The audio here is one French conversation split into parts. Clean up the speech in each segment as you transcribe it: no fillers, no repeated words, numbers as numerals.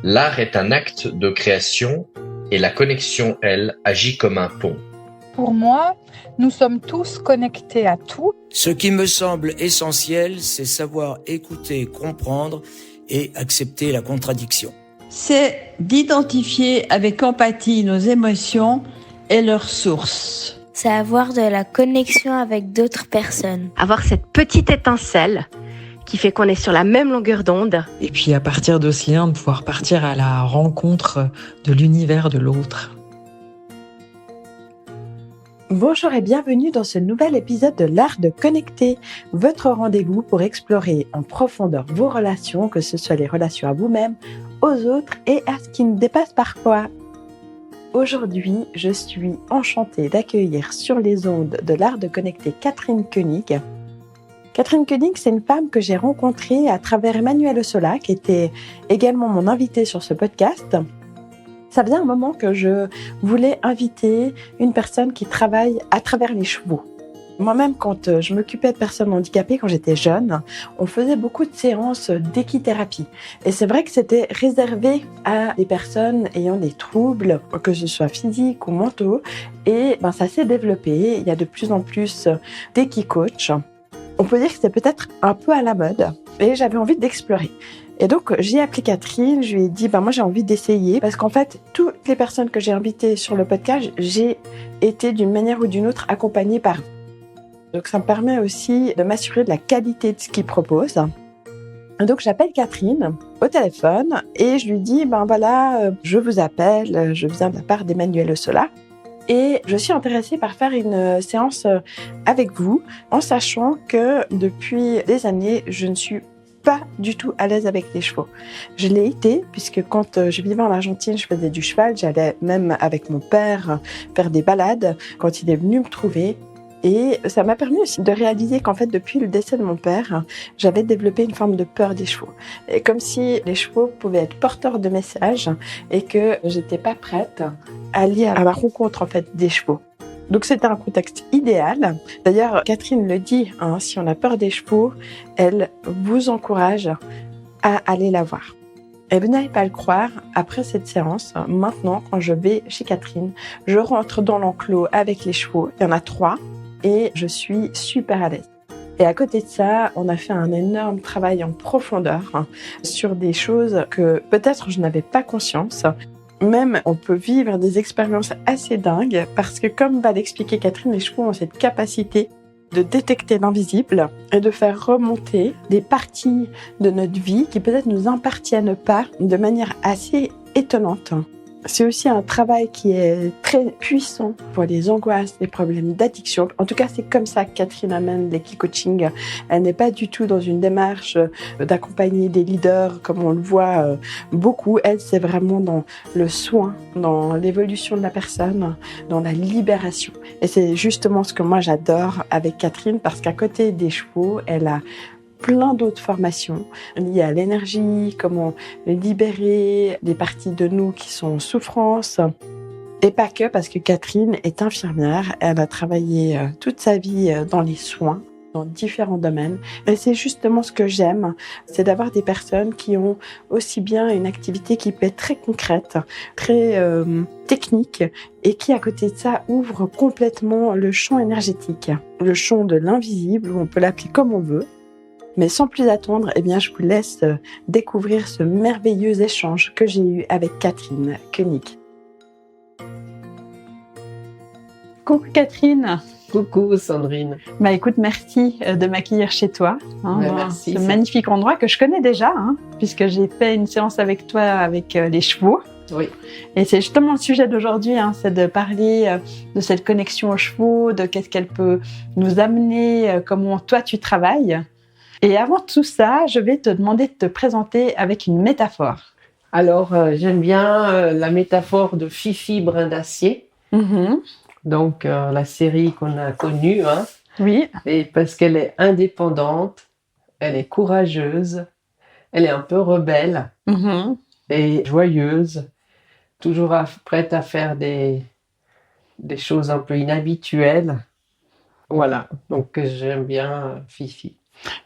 L'art est un acte de création et la connexion, elle, agit comme un pont. Pour moi, nous sommes tous connectés à tout. Ce qui me semble essentiel, c'est savoir écouter, comprendre et accepter la contradiction. C'est d'identifier avec empathie nos émotions et leurs sources. C'est avoir de la connexion avec d'autres personnes. Avoir cette petite étincelle qui fait qu'on est sur la même longueur d'onde. Et puis à partir de ce lien, de pouvoir partir à la rencontre de l'univers de l'autre. Bonjour et bienvenue dans ce nouvel épisode de l'art de connecter, votre rendez-vous pour explorer en profondeur vos relations, que ce soit les relations à vous-même, aux autres et à ce qui nous dépasse parfois. Aujourd'hui, je suis enchantée d'accueillir sur les ondes de l'art de connecter Catherine Koenig. Catherine Koenig, c'est une femme que j'ai rencontrée à travers Emmanuel Osola, qui était également mon invitée sur ce podcast. Ça faisait un moment que je voulais inviter une personne qui travaille à travers les chevaux. Moi-même, quand je m'occupais de personnes handicapées, quand j'étais jeune, on faisait beaucoup de séances d'équithérapie. Et c'est vrai que c'était réservé à des personnes ayant des troubles, que ce soit physiques ou mentaux. Et ça s'est développé. Il y a de plus en plus d'équicoachs. On peut dire que c'est peut-être un peu à la mode. Et j'avais envie d'explorer. Et donc, j'ai appelé Catherine, je lui ai dit, moi j'ai envie d'essayer, parce qu'en fait, toutes les personnes que j'ai invitées sur le podcast, j'ai été d'une manière ou d'une autre accompagnée par eux. Donc, ça me permet aussi de m'assurer de la qualité de ce qu'ils proposent. Et donc, j'appelle Catherine au téléphone et je lui dis, je vous appelle, je viens de la part d'Emmanuel Osola. Et je suis intéressée par faire une séance avec vous, en sachant que depuis des années, je ne suis pas du tout à l'aise avec les chevaux. Je l'ai été, puisque quand je vivais en Argentine, je faisais du cheval, j'allais même avec mon père faire des balades quand il est venu me trouver. Et ça m'a permis aussi de réaliser qu'en fait, depuis le décès de mon père, j'avais développé une forme de peur des chevaux. Et comme si les chevaux pouvaient être porteurs de messages et que j'étais pas prête à aller à la rencontre, en fait, des chevaux. Donc c'était un contexte idéal. D'ailleurs, Catherine le dit, si on a peur des chevaux, elle vous encourage à aller la voir. Et vous n'allez pas le croire, après cette séance, maintenant, quand je vais chez Catherine, je rentre dans l'enclos avec les chevaux. Il y en a 3 et je suis super à l'aise. Et à côté de ça, on a fait un énorme travail en profondeur sur des choses que peut-être je n'avais pas conscience. Même, on peut vivre des expériences assez dingues parce que, comme va l'expliquer Catherine, les chevaux ont cette capacité de détecter l'invisible et de faire remonter des parties de notre vie qui peut-être nous appartiennent pas de manière assez étonnante. C'est aussi un travail qui est très puissant pour les angoisses, les problèmes d'addiction. En tout cas, c'est comme ça que Catherine amène l'équicoaching. Elle n'est pas du tout dans une démarche d'accompagner des leaders comme on le voit beaucoup. Elle, c'est vraiment dans le soin, dans l'évolution de la personne, dans la libération. Et c'est justement ce que moi j'adore avec Catherine parce qu'à côté des chevaux, elle a plein d'autres formations liées à l'énergie, comment libérer des parties de nous qui sont en souffrance. Et pas que, parce que Catherine est infirmière. Elle a travaillé toute sa vie dans les soins, dans différents domaines. Et c'est justement ce que j'aime, c'est d'avoir des personnes qui ont aussi bien une activité qui peut être très concrète, très technique, et qui, à côté de ça, ouvre complètement le champ énergétique, le champ de l'invisible, où on peut l'appeler comme on veut. Mais sans plus attendre, je vous laisse découvrir ce merveilleux échange que j'ai eu avec Catherine Koenig. Coucou Catherine. Coucou Sandrine. Écoute, merci de m'accueillir chez toi. Merci. Ce magnifique endroit que je connais déjà, puisque j'ai fait une séance avec toi avec les chevaux. Oui. Et c'est justement le sujet d'aujourd'hui, c'est de parler de cette connexion aux chevaux, de qu'est-ce qu'elle peut nous amener, comment toi tu travailles. Et avant tout ça, je vais te demander de te présenter avec une métaphore. Alors, j'aime bien la métaphore de Fifi Brin d'Acier. Mm-hmm. Donc, la série qu'on a connue. Oui. Et parce qu'elle est indépendante, elle est courageuse, elle est un peu rebelle et joyeuse, toujours prête à faire des choses un peu inhabituelles. Voilà, donc j'aime bien Fifi.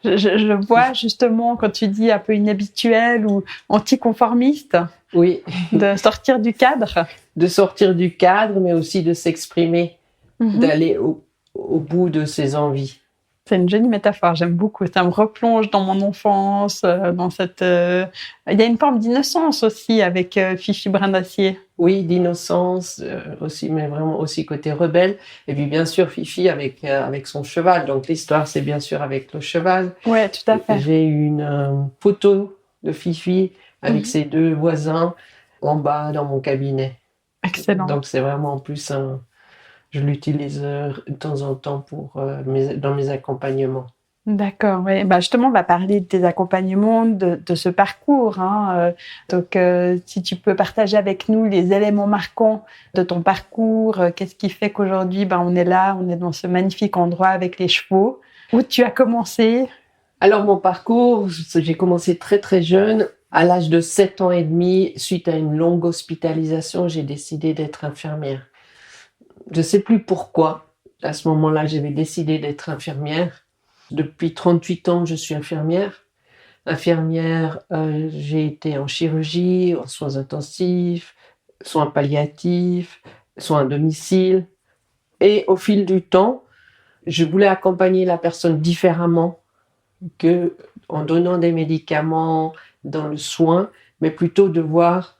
Je vois justement quand tu dis un peu inhabituel ou anticonformiste, Oui, de sortir du cadre. de sortir du cadre, mais aussi de s'exprimer, d'aller au bout de ses envies. C'est une jolie métaphore, j'aime beaucoup. Ça me replonge dans mon enfance, dans cette... Il y a une forme d'innocence aussi avec Fifi Brin d'Acier. Oui, d'innocence aussi, mais vraiment aussi côté rebelle. Et puis bien sûr, Fifi avec son cheval. Donc l'histoire, c'est bien sûr avec le cheval. Ouais, tout à fait. J'ai une photo de Fifi avec ses deux voisins en bas dans mon cabinet. Excellent. Donc c'est vraiment en plus je l'utilise de temps en temps dans mes accompagnements. D'accord, ouais. Bah justement, on va parler de tes accompagnements, de ce parcours. Donc, si tu peux partager avec nous les éléments marquants de ton parcours, qu'est-ce qui fait qu'aujourd'hui, on est là, on est dans ce magnifique endroit avec les chevaux. Où tu as commencé? Alors, mon parcours, j'ai commencé très très jeune. À l'âge de 7 ans et demi, suite à une longue hospitalisation, j'ai décidé d'être infirmière. Je ne sais plus pourquoi. À ce moment-là, j'avais décidé d'être infirmière. Depuis 38 ans, je suis infirmière. J'ai été en chirurgie, en soins intensifs, soins palliatifs, soins à domicile. Et au fil du temps, je voulais accompagner la personne différemment que en donnant des médicaments dans le soin, mais plutôt de voir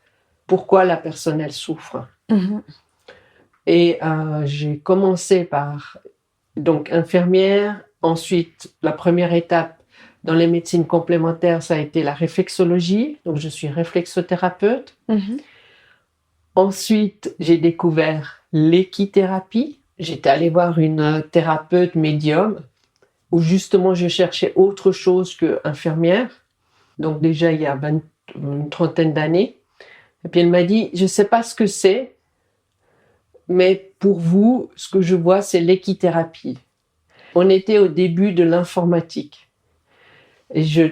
pourquoi la personne elle souffre. Et j'ai commencé par donc infirmière. Ensuite, la première étape dans les médecines complémentaires, ça a été la réflexologie. Donc, je suis réflexothérapeute. Ensuite, j'ai découvert l'équithérapie. J'étais allée voir une thérapeute médium où justement, je cherchais autre chose qu'infirmière. Donc, déjà, il y a une trentaine d'années. Et puis, elle m'a dit, je ne sais pas ce que c'est, mais pour vous, ce que je vois, c'est l'équithérapie. On était au début de l'informatique. Et je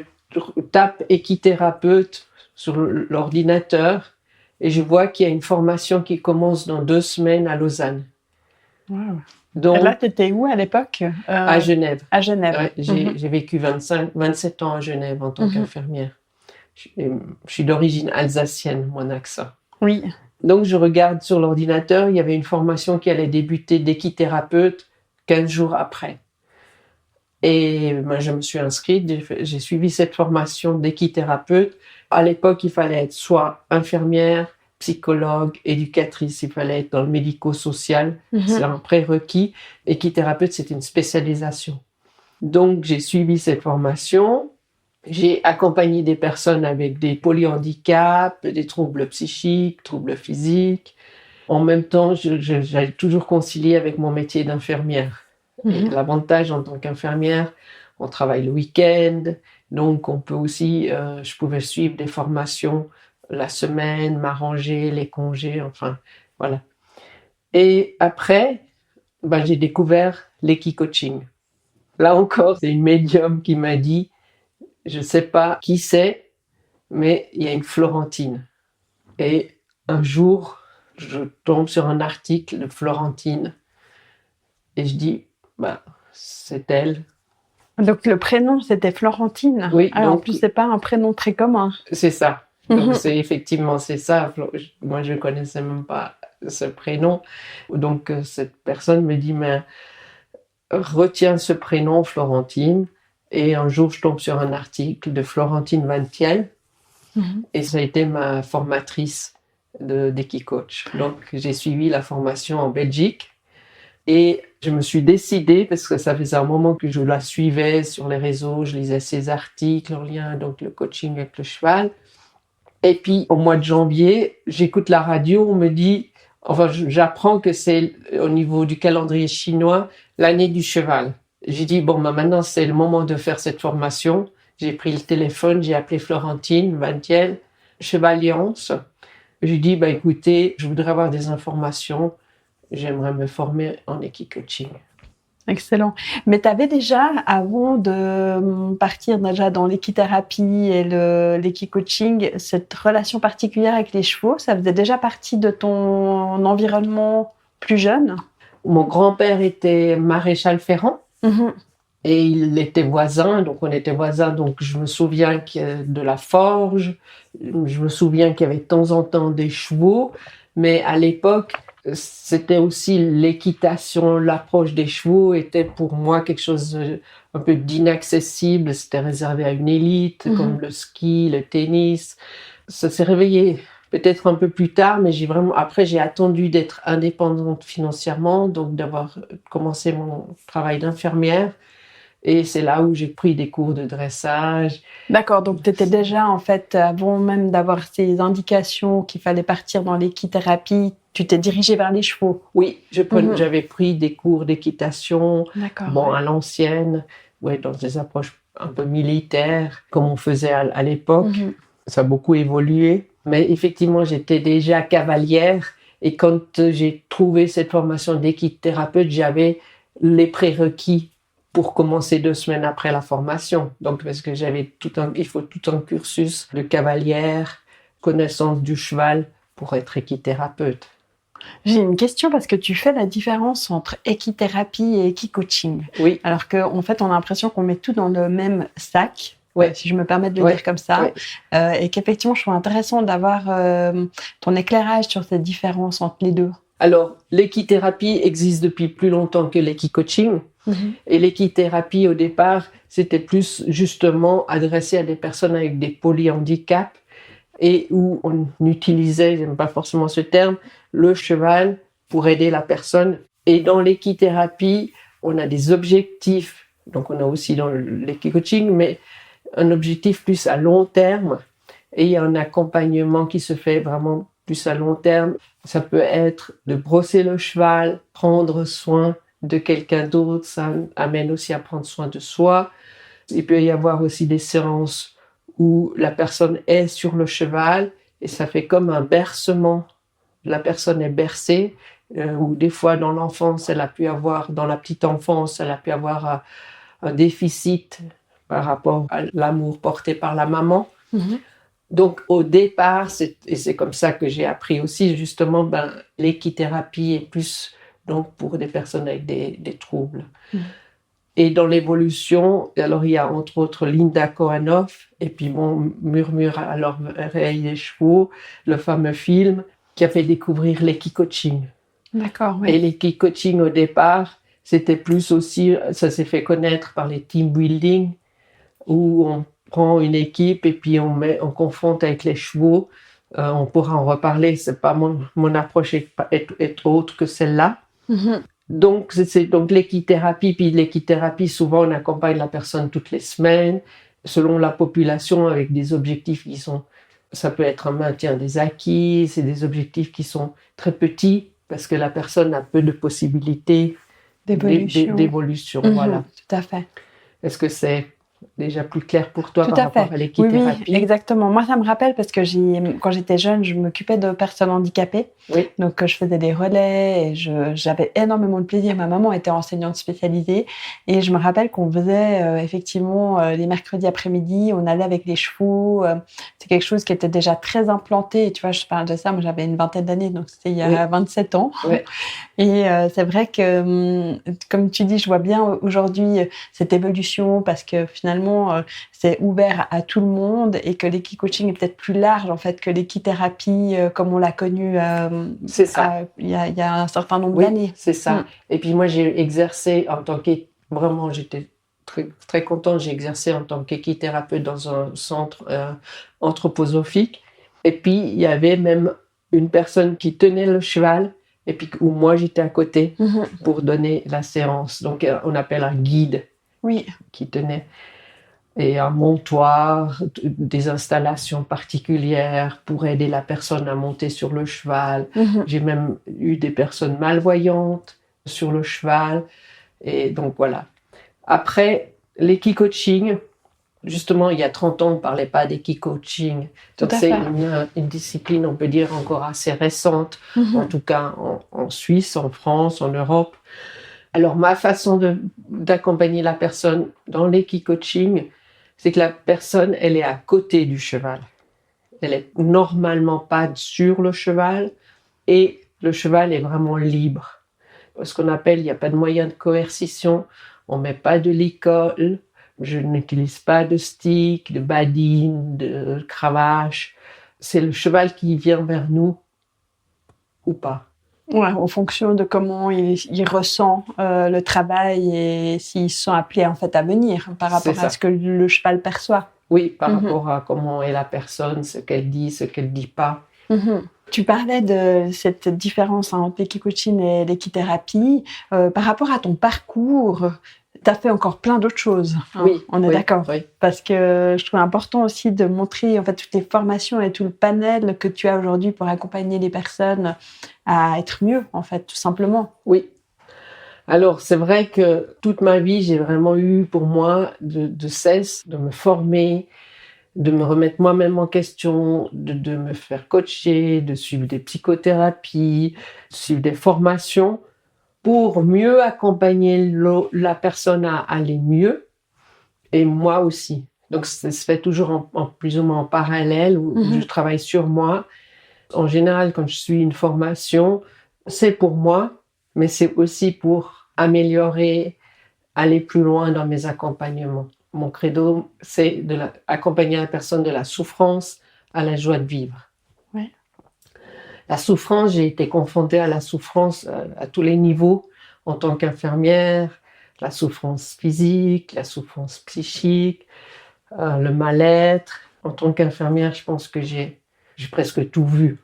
tape équithérapeute sur l'ordinateur et je vois qu'il y a une formation qui commence dans 2 semaines à Lausanne. Wow. Donc, et là, tu étais où à l'époque? À Genève. À Genève. Ouais, j'ai vécu 27 ans à Genève en tant qu'infirmière. Je suis d'origine alsacienne, mon accent. Oui. Donc, je regarde sur l'ordinateur, il y avait une formation qui allait débuter d'équithérapeute 15 jours après. Et moi, je me suis inscrite, j'ai suivi cette formation d'équithérapeute. À l'époque, il fallait être soit infirmière, psychologue, éducatrice, il fallait être dans le médico-social, c'est un prérequis. Équithérapeute, c'est une spécialisation. Donc, j'ai suivi cette formation. J'ai accompagné des personnes avec des polyhandicaps, des troubles psychiques, troubles physiques. En même temps, j'allais toujours concilier avec mon métier d'infirmière. Et l'avantage en tant qu'infirmière, on travaille le week-end, donc on peut aussi, je pouvais suivre des formations la semaine, m'arranger les congés, enfin voilà. Et après, j'ai découvert l'équi-coaching. Là encore, c'est une médium qui m'a dit, je ne sais pas qui c'est, mais il y a une Florentine. Et un jour, je tombe sur un article de Florentine et je dis, c'est elle. Donc le prénom, c'était Florentine. Oui. Alors, donc, en plus, c'est pas un prénom très commun. C'est ça. Donc c'est ça. Moi, je connaissais même pas ce prénom. Donc cette personne me dit, mais retiens ce prénom, Florentine. Et un jour, je tombe sur un article de Florentine Van Thiel. Et ça a été ma formatrice d'Equicoach. Donc j'ai suivi la formation en Belgique. Et je me suis décidée, parce que ça faisait un moment que je la suivais sur les réseaux, je lisais ses articles en lien, donc le coaching avec le cheval. Et puis, au mois de janvier, j'écoute la radio, on me dit, j'apprends que c'est au niveau du calendrier chinois, l'année du cheval. J'ai dit, maintenant, c'est le moment de faire cette formation. J'ai pris le téléphone, j'ai appelé Florentine Van Thiel, Chevalliance. J'ai dit, écoutez, je voudrais avoir des informations. J'aimerais me former en équi-coaching. Excellent. Mais tu avais déjà, avant de partir déjà dans l'équithérapie et l'équi-coaching, cette relation particulière avec les chevaux, ça faisait déjà partie de ton environnement plus jeune? Mon grand-père était maréchal ferrant. Et il était voisin, donc on était voisins, donc je me souviens de la forge, je me souviens qu'il y avait de temps en temps des chevaux, mais à l'époque, c'était aussi l'équitation, l'approche des chevaux était pour moi quelque chose un peu d'inaccessible, c'était réservé à une élite, comme le ski, le tennis. Ça s'est réveillé peut-être un peu plus tard, mais après j'ai attendu d'être indépendante financièrement, donc d'avoir commencé mon travail d'infirmière. Et c'est là où j'ai pris des cours de dressage. D'accord, donc tu étais déjà, en fait, avant même d'avoir ces indications qu'il fallait partir dans l'équithérapie, tu t'es dirigée vers les chevaux. Oui, j'avais pris des cours d'équitation, à l'ancienne, dans des approches un peu militaires, comme on faisait à l'époque. Ça a beaucoup évolué. Mais effectivement, j'étais déjà cavalière. Et quand j'ai trouvé cette formation d'équithérapeute, j'avais les prérequis pour commencer 2 semaines après la formation. Donc, parce que il faut tout un cursus de cavalière, connaissance du cheval pour être équithérapeute. J'ai une question parce que tu fais la différence entre équithérapie et équicoaching. Oui. Alors qu'en fait, on a l'impression qu'on met tout dans le même sac. Ouais. Si je me permets de le dire comme ça, et qu'effectivement, je trouve intéressant d'avoir ton éclairage sur cette différence entre les deux. Alors, l'équithérapie existe depuis plus longtemps que l'équicoaching. Et l'équithérapie, au départ, c'était plus justement adressé à des personnes avec des polyhandicaps et où on utilisait, j'aime pas forcément ce terme, le cheval pour aider la personne. Et dans l'équithérapie, on a des objectifs, donc on a aussi dans l'équicoaching, mais un objectif plus à long terme. Et il y a un accompagnement qui se fait vraiment plus à long terme. Ça peut être de brosser le cheval, prendre soin de quelqu'un d'autre, ça amène aussi à prendre soin de soi. Il peut y avoir aussi des séances où la personne est sur le cheval et ça fait comme un bercement. La personne est bercée, ou des fois dans l'enfance, dans la petite enfance, elle a pu avoir un déficit par rapport à l'amour porté par la maman. Donc au départ, et c'est comme ça que j'ai appris aussi, justement, l'équithérapie est plus donc pour des personnes avec des troubles. Et dans l'évolution, alors il y a entre autres Linda Kohanov, et puis Murmure à l'oreille des chevaux, le fameux film qui a fait découvrir l'équicoaching. D'accord, oui. Et l'équicoaching au départ, c'était plus aussi, ça s'est fait connaître par les team building, où on prend une équipe et puis on confronte avec les chevaux. On pourra en reparler, c'est pas mon approche est autre que celle-là. Donc, c'est donc l'équithérapie. Puis l'équithérapie, souvent, on accompagne la personne toutes les semaines, selon la population, avec des objectifs qui sont... Ça peut être un maintien des acquis, c'est des objectifs qui sont très petits, parce que la personne a peu de possibilités d'évolution. Voilà. Tout à fait. Est-ce que c'est déjà plus clair pour toi par rapport à l'équithérapie? Oui, exactement. Moi, ça me rappelle parce que quand j'étais jeune, je m'occupais de personnes handicapées. Oui. Donc, je faisais des relais et j'avais énormément de plaisir. Ma maman était enseignante spécialisée et je me rappelle qu'on faisait effectivement les mercredis après-midi, on allait avec les chevaux. C'est quelque chose qui était déjà très implanté. Et tu vois, je parle de ça, moi j'avais une vingtaine d'années, donc c'était il y a 27 ans. Oui. Et c'est vrai que, comme tu dis, je vois bien aujourd'hui cette évolution parce que finalement, c'est ouvert à tout le monde et que l'équicoaching est peut-être plus large en fait que l'équithérapie comme on l'a connue c'est ça. Il y a un certain nombre d'années. C'est ça. Et puis moi, j'ai exercé en tant vraiment, j'étais très, très contente, j'ai exercé en tant qu'équithérapeute dans un centre anthroposophique. Et puis, il y avait même une personne qui tenait le cheval et puis où moi, j'étais à côté pour donner la séance. Donc, on appelle un guide qui tenait. Et un montoir, des installations particulières pour aider la personne à monter sur le cheval. J'ai même eu des personnes malvoyantes sur le cheval. Et donc voilà. Après, l'équicoaching, justement, il y a 30 ans, on ne parlait pas d'équicoaching. Donc c'est une discipline, on peut dire, encore assez récente, en tout cas en Suisse, en France, en Europe. Alors ma façon d'accompagner la personne dans l'équicoaching, c'est que la personne, elle est à côté du cheval. Elle est normalement pas sur le cheval et le cheval est vraiment libre. Ce qu'on appelle, il n'y a pas de moyen de coercition. On met pas de licol. Je n'utilise pas de stick, de badine, de cravache. C'est le cheval qui vient vers nous ou pas. Ouais, en fonction de comment il ressent le travail et s'ils sont appelés en fait à venir par rapport à ce que le cheval perçoit. Oui, par rapport à comment est la personne, ce qu'elle dit pas. Tu parlais de cette différence entre l'équikoaching et l'équithérapie. Par rapport à ton parcours, tu as fait encore plein d'autres choses. Hein, oui, on est d'accord. Oui. Parce que je trouve important aussi de montrer en fait toutes les formations et tout le panel que tu as aujourd'hui pour accompagner les personnes à être mieux, en fait, tout simplement. Oui. Alors, c'est vrai que toute ma vie, j'ai vraiment eu pour moi de cesse de me former, de me remettre moi-même en question, de me faire coacher, de suivre des psychothérapies, de suivre des formations pour mieux accompagner la personne à aller mieux et moi aussi. Donc, ça se fait toujours en plus ou moins en parallèle où je travaille sur moi. En général, quand je suis une formation, c'est pour moi, mais c'est aussi pour améliorer, aller plus loin dans mes accompagnements. Mon credo, c'est accompagner la personne de la souffrance à la joie de vivre. Ouais. La souffrance, j'ai été confrontée à la souffrance à tous les niveaux en tant qu'infirmière, la souffrance physique, la souffrance psychique, le mal-être. En tant qu'infirmière, je pense que j'ai presque tout vu.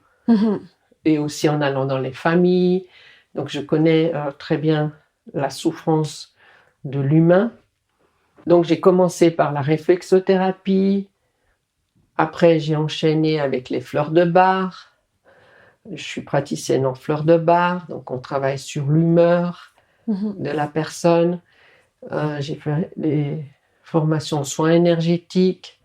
Et aussi en allant dans les familles. Donc, je connais très bien la souffrance de l'humain. Donc, j'ai commencé par la réflexothérapie. Après, j'ai enchaîné avec les fleurs de bar. Je suis praticienne en fleurs de bar. Donc, on travaille sur l'humeur de la personne. J'ai fait des formations en soins énergétiques.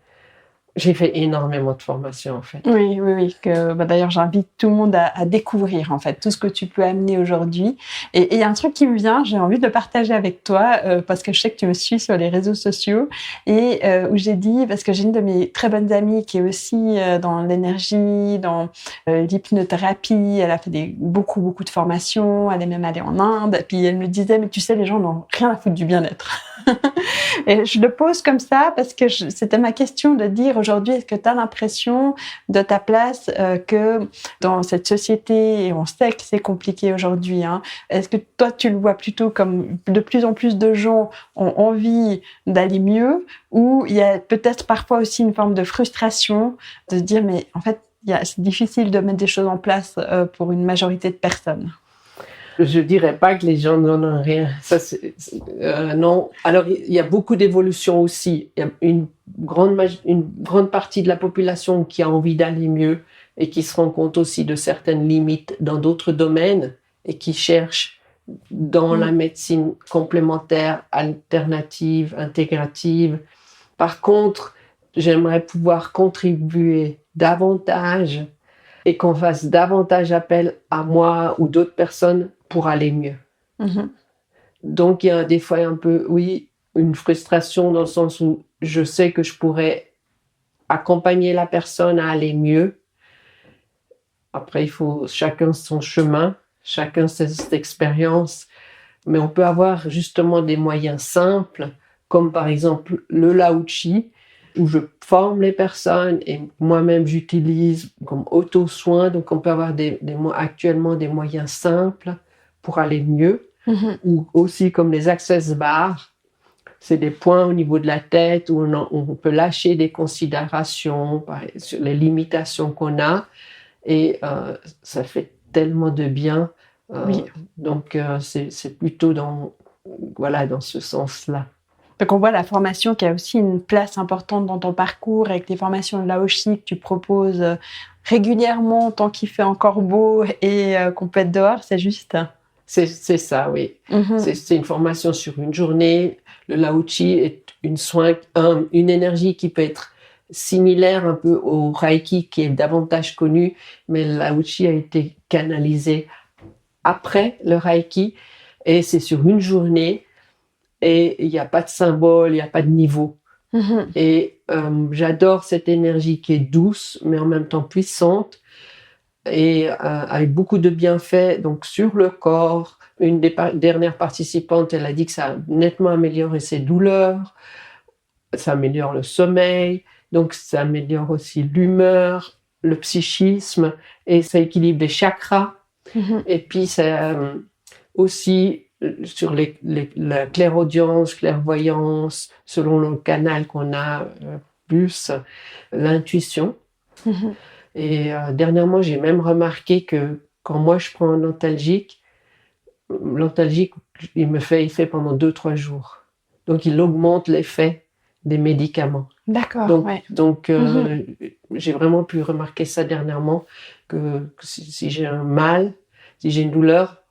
J'ai fait énormément de formations, en fait. Oui. D'ailleurs, j'invite tout le monde à découvrir, en fait, tout ce que tu peux amener aujourd'hui. Et il y a un truc qui me vient, j'ai envie de le partager avec toi, parce que je sais que tu me suis sur les réseaux sociaux, et où j'ai dit, parce que j'ai une de mes très bonnes amies qui est aussi dans l'énergie, dans l'hypnothérapie, elle a fait beaucoup de formations, elle est même allée en Inde, et puis elle me disait, mais tu sais, les gens n'ont rien à foutre du bien-être. Et je le pose comme ça, parce que c'était ma question de dire, aujourd'hui, est-ce que tu as l'impression de ta place que dans cette société, et on sait que c'est compliqué aujourd'hui, hein, est-ce que toi, tu le vois plutôt comme de plus en plus de gens ont envie d'aller mieux, ou il y a peut-être parfois aussi une forme de frustration de se dire, mais en fait, c'est difficile de mettre des choses en place pour une majorité de personnes? Je dirais pas que les gens n'en ont rien. Ça, non. Alors, il y a beaucoup d'évolutions aussi. Il y a une grande partie de la population qui a envie d'aller mieux et qui se rend compte aussi de certaines limites dans d'autres domaines et qui cherche dans la médecine complémentaire, alternative, intégrative. Par contre, j'aimerais pouvoir contribuer davantage et qu'on fasse davantage appel à moi ou d'autres personnes pour aller mieux. Donc, il y a des fois un peu, une frustration dans le sens où je sais que je pourrais accompagner la personne à aller mieux. Après, il faut chacun son chemin, chacun cette expérience, mais on peut avoir justement des moyens simples, comme par exemple le Lao-Chi, où je forme les personnes et moi-même j'utilise comme auto-soin. Donc on peut avoir actuellement des moyens simples pour aller mieux, ou aussi comme les access bars. C'est des points au niveau de la tête où on peut lâcher des considérations sur les limitations qu'on a, et ça fait tellement de bien. Donc c'est plutôt dans ce sens-là. Donc on voit la formation qui a aussi une place importante dans ton parcours, avec les formations de Lao-Chi que tu proposes régulièrement tant qu'il fait encore beau et qu'on peut être dehors, c'est juste. C'est ça, oui. C'est une formation sur une journée. Le Lao-Chi est une énergie qui peut être similaire un peu au Reiki, qui est davantage connu, mais le Lao-Chi a été canalisé après le Reiki, et c'est sur une journée. Et il n'y a pas de symbole, il n'y a pas de niveau. Et j'adore cette énergie qui est douce, mais en même temps puissante, et avec beaucoup de bienfaits, donc sur le corps, une des dernières participantes, elle a dit que ça a nettement amélioré ses douleurs, ça améliore le sommeil, donc ça améliore aussi l'humeur, le psychisme, et ça équilibre les chakras. Et puis ça aussi sur la clairaudience, clairvoyance, selon le canal qu'on a plus, l'intuition. Et dernièrement, j'ai même remarqué que quand moi je prends un antalgique, il me fait effet pendant 2-3 jours. Donc il augmente l'effet des médicaments. D'accord. Donc j'ai vraiment pu remarquer ça dernièrement, que si j'ai un mal, si j'ai une douleur,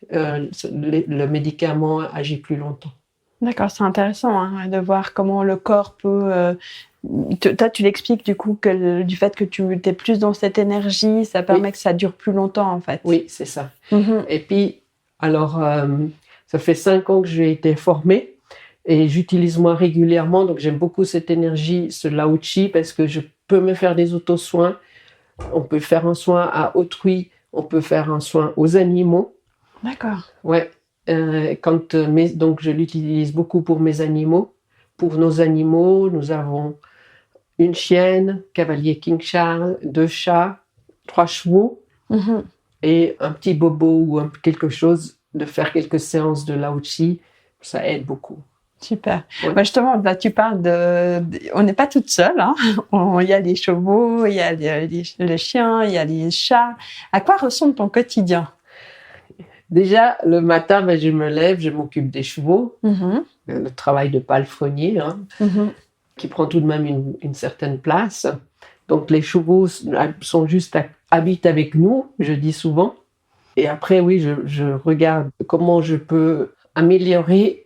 le médicament agit plus longtemps. D'accord, c'est intéressant de voir comment le corps peut... Toi, tu l'expliques du coup que du fait que tu es plus dans cette énergie, ça permet que ça dure plus longtemps en fait. Oui, c'est ça. Et puis, alors, ça fait 5 ans que j'ai été formée et j'utilise moi régulièrement, donc j'aime beaucoup cette énergie, ce Lao Chi, parce que je peux me faire des auto-soins. On peut faire un soin à autrui, on peut faire un soin aux animaux. D'accord. Ouais. Donc je l'utilise beaucoup pour mes animaux. Pour nos animaux, nous avons une chienne, cavalier King Charles, 2 chats, 3 chevaux et un petit bobo ou quelque chose, de faire quelques séances de Lao Chi, ça aide beaucoup. Super. Ouais. Justement, là, tu parles on n'est pas toute seule. Il y a les chevaux, il y a les chiens, il y a les chats. À quoi ressemble ton quotidien? Déjà, le matin, je me lève, je m'occupe des chevaux. Le travail de palefrenier, qui prend tout de même une certaine place. Donc, les chevaux sont juste habitent avec nous, je dis souvent. Et après, oui, je regarde comment je peux améliorer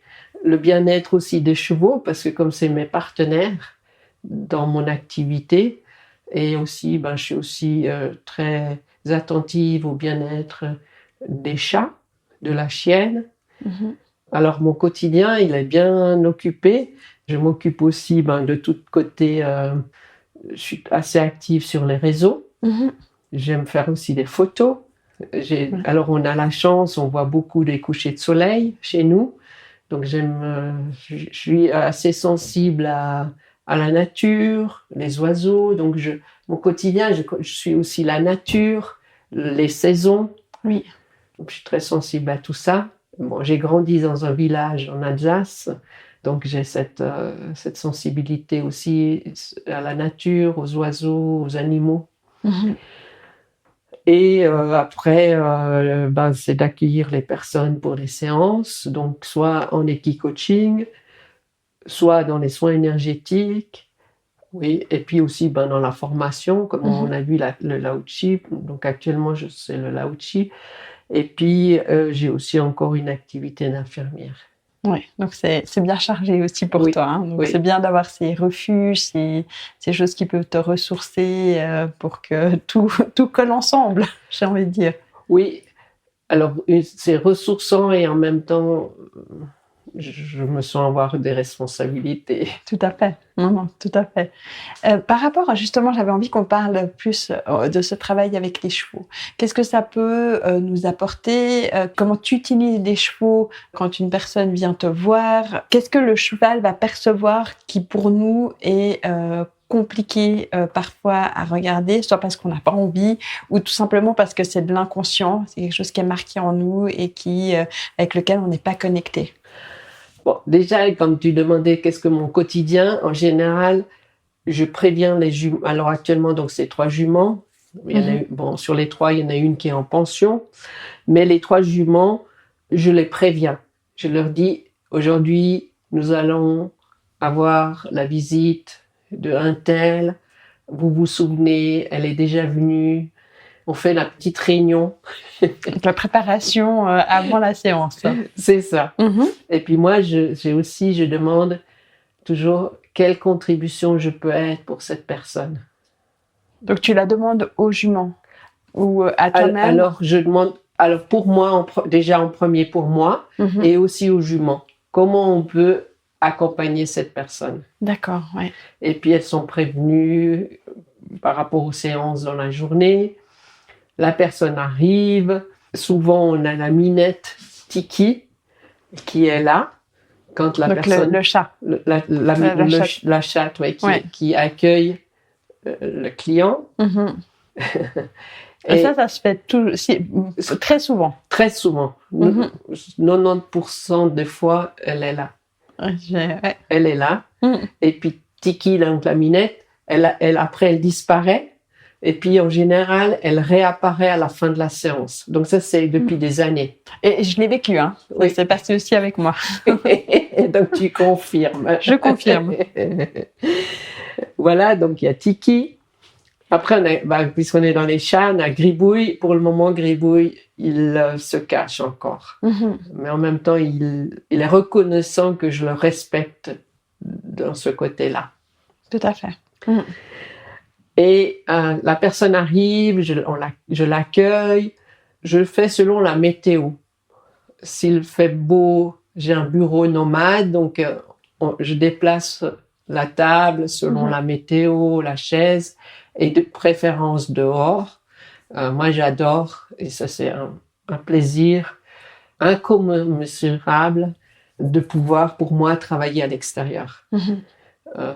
le bien-être aussi des chevaux, parce que comme c'est mes partenaires dans mon activité, et aussi, je suis aussi très attentive au bien-être des chats, de la chienne. Alors mon quotidien, il est bien occupé. Je m'occupe aussi de tous côtés. Je suis assez active sur les réseaux. J'aime faire aussi des photos. Alors on a la chance, on voit beaucoup des couchers de soleil chez nous. Donc je suis assez sensible à la nature, les oiseaux. Donc mon quotidien, je suis aussi la nature, les saisons. Oui. Je suis très sensible à tout ça. Bon, j'ai grandi dans un village en Alsace, donc j'ai cette sensibilité aussi à la nature, aux oiseaux, aux animaux. Et après, c'est d'accueillir les personnes pour les séances, donc soit en équi-coaching, soit dans les soins énergétiques, oui, et puis aussi dans la formation, comme on a vu le Lao Chi. Donc actuellement, je sais le Lao Chi. Et puis, j'ai aussi encore une activité d'infirmière. Oui, donc c'est bien chargé aussi pour toi. Donc c'est bien d'avoir ces refuges, ces choses qui peuvent te ressourcer pour que tout colle ensemble, j'ai envie de dire. Oui, alors c'est ressourçant et en même temps, je me sens avoir des responsabilités. Tout à fait. Non, tout à fait. Par rapport, justement, j'avais envie qu'on parle plus de ce travail avec les chevaux. Qu'est-ce que ça peut nous apporter? Comment tu utilises les chevaux quand une personne vient te voir? Qu'est-ce que le cheval va percevoir qui, pour nous, est compliqué parfois à regarder, soit parce qu'on n'a pas envie, ou tout simplement parce que c'est de l'inconscient, c'est quelque chose qui est marqué en nous et avec lequel on n'est pas connecté? Bon, déjà, comme tu demandais qu'est-ce que mon quotidien, en général, je préviens les juments. Alors actuellement, donc c'est 3 juments. Il y en a, sur les 3, il y en a une qui est en pension. Mais les 3 juments, je les préviens. Je leur dis, aujourd'hui, nous allons avoir la visite de un tel. Vous vous souvenez, elle est déjà venue. On fait la petite réunion. La préparation avant la séance. C'est ça. Et puis moi, je demande toujours quelle contribution je peux être pour cette personne. Donc tu la demandes aux juments ou à toi-même? Alors je demande, pour moi, déjà en premier pour moi, et aussi aux juments. Comment on peut accompagner cette personne? D'accord, ouais. Et puis elles sont prévenues par rapport aux séances dans la journée. La personne arrive, souvent on a la minette Tiki qui est là quand la Donc personne, le chat. la chatte, ouais, Ouais. qui accueille le client. Et ça se fait très souvent. Très souvent. 90% des fois, elle est là. Ouais. Elle est là. Et puis Tiki, donc la minette, après elle disparaît. Et puis en général, elle réapparaît à la fin de la séance. Donc ça, c'est depuis des années. Et je l'ai vécu, hein. Oui. C'est passé aussi avec moi. Donc tu confirmes. Je confirme. Voilà, donc il y a Tiki. Après, puisqu'on est dans les chats, on a Gribouille. Pour le moment, Gribouille, il se cache encore. Mais en même temps, il est reconnaissant que je le respecte dans ce côté-là. Tout à fait. Et la personne arrive, je l'accueille, je le fais selon la météo. S'il fait beau, j'ai un bureau nomade, donc je déplace la table selon la météo, la chaise, et de préférence dehors. Moi, j'adore, et ça c'est un plaisir incommensurable de pouvoir, pour moi, travailler à l'extérieur.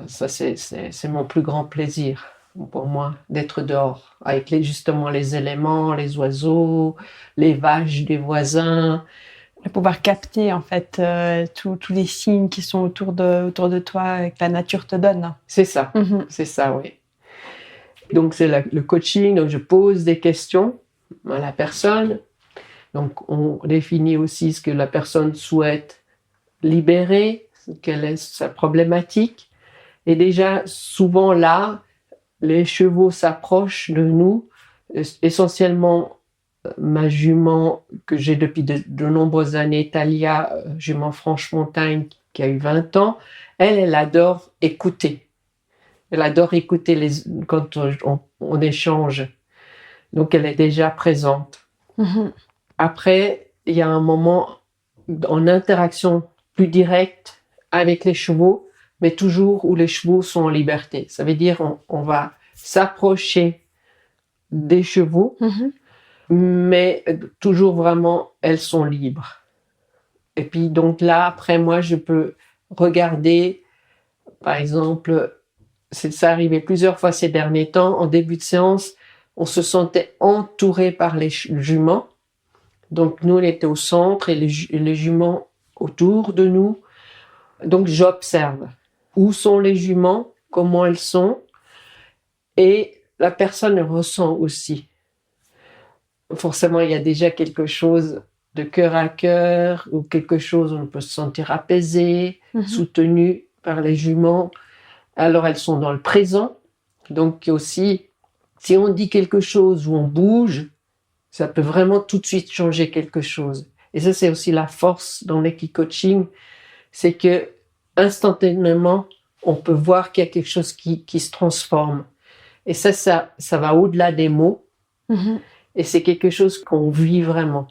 Ça, c'est mon plus grand plaisir pour moi, d'être dehors, avec justement les éléments, les oiseaux, les vaches des voisins. De pouvoir capter, en fait, tous les signes qui sont autour de toi et que la nature te donne. C'est ça, c'est ça, oui. Donc, c'est le coaching, donc je pose des questions à la personne. Donc, on définit aussi ce que la personne souhaite libérer, quelle est sa problématique. Et déjà, souvent là, les chevaux s'approchent de nous, essentiellement ma jument que j'ai depuis de nombreuses années, Talia, jument Franche-Montagne, qui a eu 20 ans, elle adore écouter. Elle adore écouter quand on échange. Donc, elle est déjà présente. Après, il y a un moment en interaction plus directe avec les chevaux, mais toujours où les chevaux sont en liberté. Ça veut dire on va s'approcher des chevaux, mais toujours vraiment, elles sont libres. Et puis donc là, après moi, je peux regarder, par exemple, ça arrivait plusieurs fois ces derniers temps, en début de séance, on se sentait entouré par les juments. Donc nous, on était au centre et les juments autour de nous. Donc j'observe où sont les juments, comment elles sont, et la personne ressent aussi. Forcément, il y a déjà quelque chose de cœur à cœur, ou quelque chose où on peut se sentir apaisé, soutenu par les juments. Alors elles sont dans le présent. Donc aussi, si on dit quelque chose ou on bouge, ça peut vraiment tout de suite changer quelque chose. Et ça, c'est aussi la force dans l'équi-coaching, c'est que instantanément, on peut voir qu'il y a quelque chose qui se transforme. Et ça va au-delà des mots. Et c'est quelque chose qu'on vit vraiment.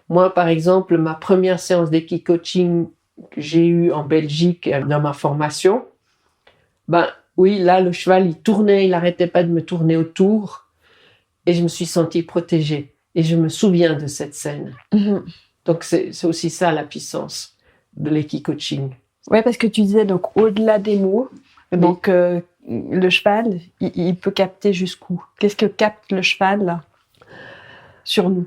Moi, par exemple, ma première séance d'équi-coaching que j'ai eue en Belgique dans ma formation, oui, là, le cheval, il tournait, il n'arrêtait pas de me tourner autour. Et je me suis sentie protégée. Et je me souviens de cette scène. Donc, c'est aussi ça, la puissance de l'équi-coaching. Oui, parce que tu disais, donc, au-delà des mots, donc, le cheval, il peut capter jusqu'où? Qu'est-ce que capte le cheval sur nous?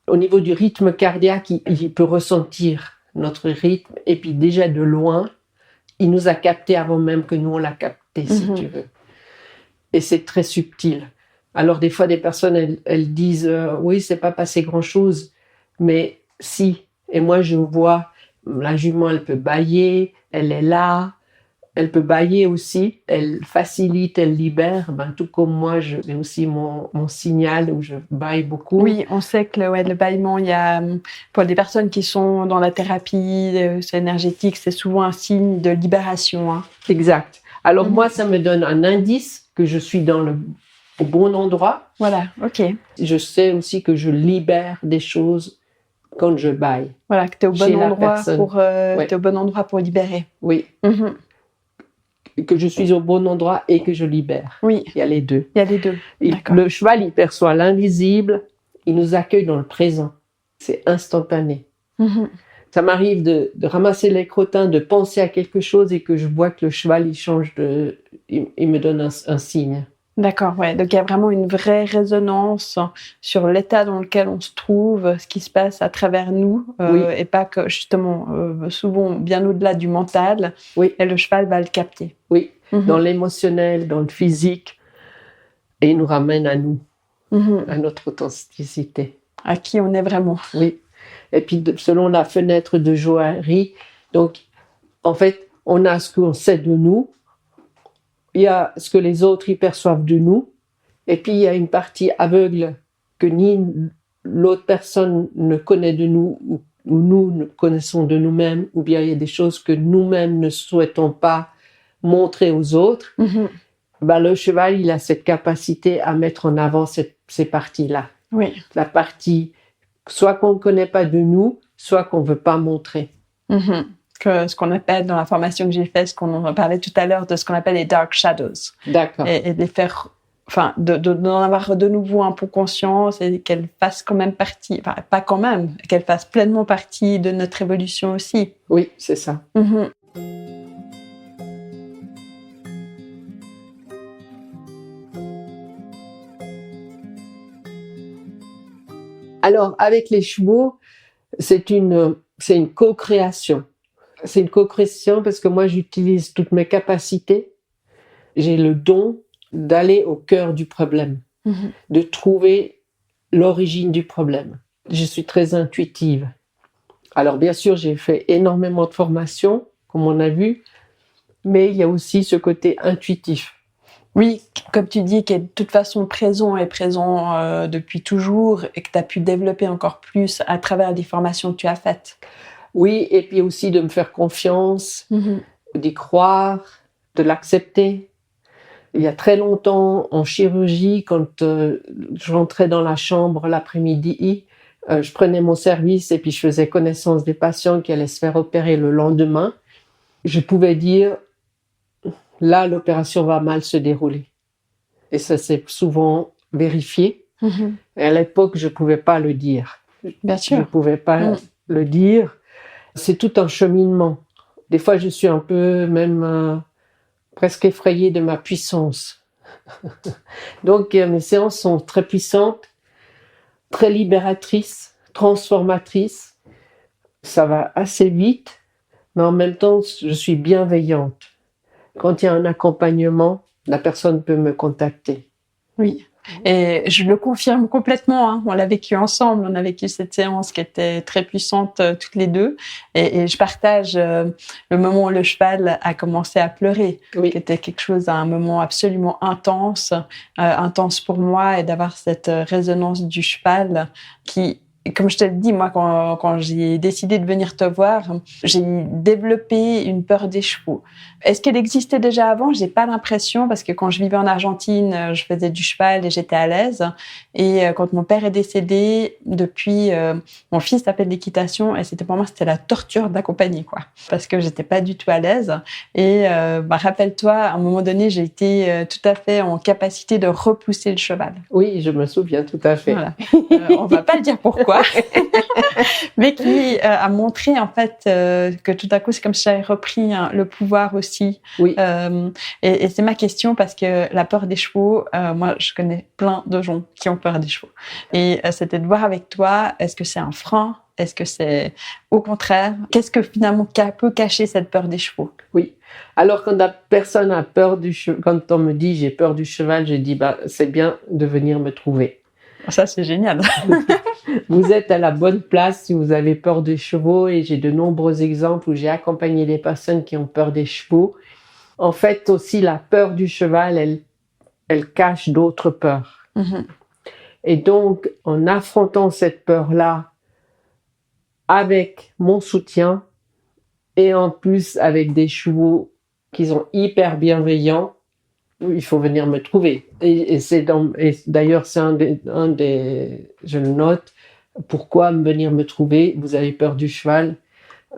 Au niveau du rythme cardiaque, il peut ressentir notre rythme. Et puis, déjà de loin, il nous a capté avant même que nous, on l'a capté, si tu veux. Et c'est très subtil. Alors, des fois, des personnes, elles disent « Oui, c'est pas passé grand-chose. » Mais si. Et moi, je vois, la jument, elle peut bâiller, elle est là. Elle peut bâiller aussi. Elle facilite, elle libère. Tout comme moi, j'ai aussi mon signal où je bâille beaucoup. Oui, on sait que le bâillement, il y a, pour des personnes qui sont dans la thérapie c'est énergétique, c'est souvent un signe de libération. Hein. Exact. Alors moi, ça me donne un indice que je suis au bon endroit. Voilà, ok. Je sais aussi que je libère des choses quand je bâille. Voilà, que tu es au bon endroit pour libérer. Oui. Que je suis au bon endroit et que je libère. Oui. Il y a les deux. Il y a les deux. Le cheval, il perçoit l'invisible il nous accueille dans le présent. C'est instantané. Ça m'arrive de ramasser les crottins, de penser à quelque chose et que je vois que le cheval, il me donne un signe. D'accord, ouais. Donc il y a vraiment une vraie résonance sur l'état dans lequel on se trouve, ce qui se passe à travers nous, et pas que justement, souvent bien au-delà du mental, et le cheval va le capter. Oui, dans l'émotionnel, dans le physique, et il nous ramène à nous, à notre authenticité. À qui on est vraiment. Oui. Et puis, selon la fenêtre de Johari, donc, en fait, on a ce qu'on sait de nous, il y a ce que les autres y perçoivent de nous, et puis il y a une partie aveugle que ni l'autre personne ne connaît de nous, ou nous ne connaissons de nous-mêmes, ou bien il y a des choses que nous-mêmes ne souhaitons pas montrer aux autres. Le cheval, il a cette capacité à mettre en avant ces parties-là. Oui. La partie, soit qu'on ne connaît pas de nous, soit qu'on ne veut pas montrer. Que ce qu'on appelle dans la formation que j'ai faite, ce qu'on en parlait tout à l'heure, de ce qu'on appelle les dark shadows. D'accord. Et de les faire, d'en avoir de nouveau un peu conscience et qu'elles fassent quand même partie, pas quand même, qu'elles fassent pleinement partie de notre évolution aussi. Oui, c'est ça. Alors, avec les chevaux, c'est une co-création. C'est une co-création parce que moi, j'utilise toutes mes capacités. J'ai le don d'aller au cœur du problème, de trouver l'origine du problème. Je suis très intuitive. Alors, bien sûr, j'ai fait énormément de formations, comme on a vu, mais il y a aussi ce côté intuitif. Oui, comme tu dis, qui est de toute façon présent depuis toujours et que tu as pu développer encore plus à travers les formations que tu as faites. Oui, et puis aussi de me faire confiance, d'y croire, de l'accepter. Il y a très longtemps, en chirurgie, quand je rentrais dans la chambre l'après-midi, je prenais mon service et puis je faisais connaissance des patients qui allaient se faire opérer le lendemain. Je pouvais dire, là, l'opération va mal se dérouler. Et ça s'est souvent vérifié. Et à l'époque, je ne pouvais pas le dire. Bien sûr. Je ne pouvais pas le dire. C'est tout un cheminement. Des fois, je suis un peu même presque effrayée de ma puissance. Donc, mes séances sont très puissantes, très libératrices, transformatrices. Ça va assez vite, mais en même temps, je suis bienveillante. Quand il y a un accompagnement, la personne peut me contacter. Oui. Et je le confirme complètement, on l'a vécu ensemble, on a vécu cette séance qui était très puissante toutes les deux, et je partage le moment où le cheval a commencé à pleurer, qui était quelque chose, un moment absolument intense pour moi, et d'avoir cette résonance du cheval qui, comme je te le dis, moi, quand j'ai décidé de venir te voir, j'ai développé une peur des chevaux. Est-ce qu'elle existait déjà avant ? J'ai pas l'impression, parce que quand je vivais en Argentine, je faisais du cheval et j'étais à l'aise. Et quand mon père est décédé, depuis, mon fils appelle l'équitation, et pour moi, c'était la torture d'accompagner, quoi. Parce que j'étais pas du tout à l'aise. Et rappelle-toi, à un moment donné, j'ai été tout à fait en capacité de repousser le cheval. Oui, je me souviens tout à fait. Voilà. On va pas le dire pourquoi. Mais qui a montré en fait que tout à coup c'est comme si j'avais repris le pouvoir aussi. Oui. Et c'est ma question, parce que la peur des chevaux, moi je connais plein de gens qui ont peur des chevaux. Et c'était de voir avec toi, est-ce que c'est un frein ? Est-ce que c'est au contraire ? Qu'est-ce que finalement peut cacher cette peur des chevaux ? Oui. Alors quand la personne a peur du cheval, quand on me dit j'ai peur du cheval, je dis c'est bien de venir me trouver. Ça, c'est génial. Vous êtes à la bonne place si vous avez peur des chevaux, et j'ai de nombreux exemples où j'ai accompagné des personnes qui ont peur des chevaux. En fait, aussi, la peur du cheval, elle cache d'autres peurs. Et donc, en affrontant cette peur-là avec mon soutien, et en plus avec des chevaux qui sont hyper bienveillants, il faut venir me trouver. Et d'ailleurs, c'est un des, je le note, pourquoi venir me trouver ? Vous avez peur du cheval,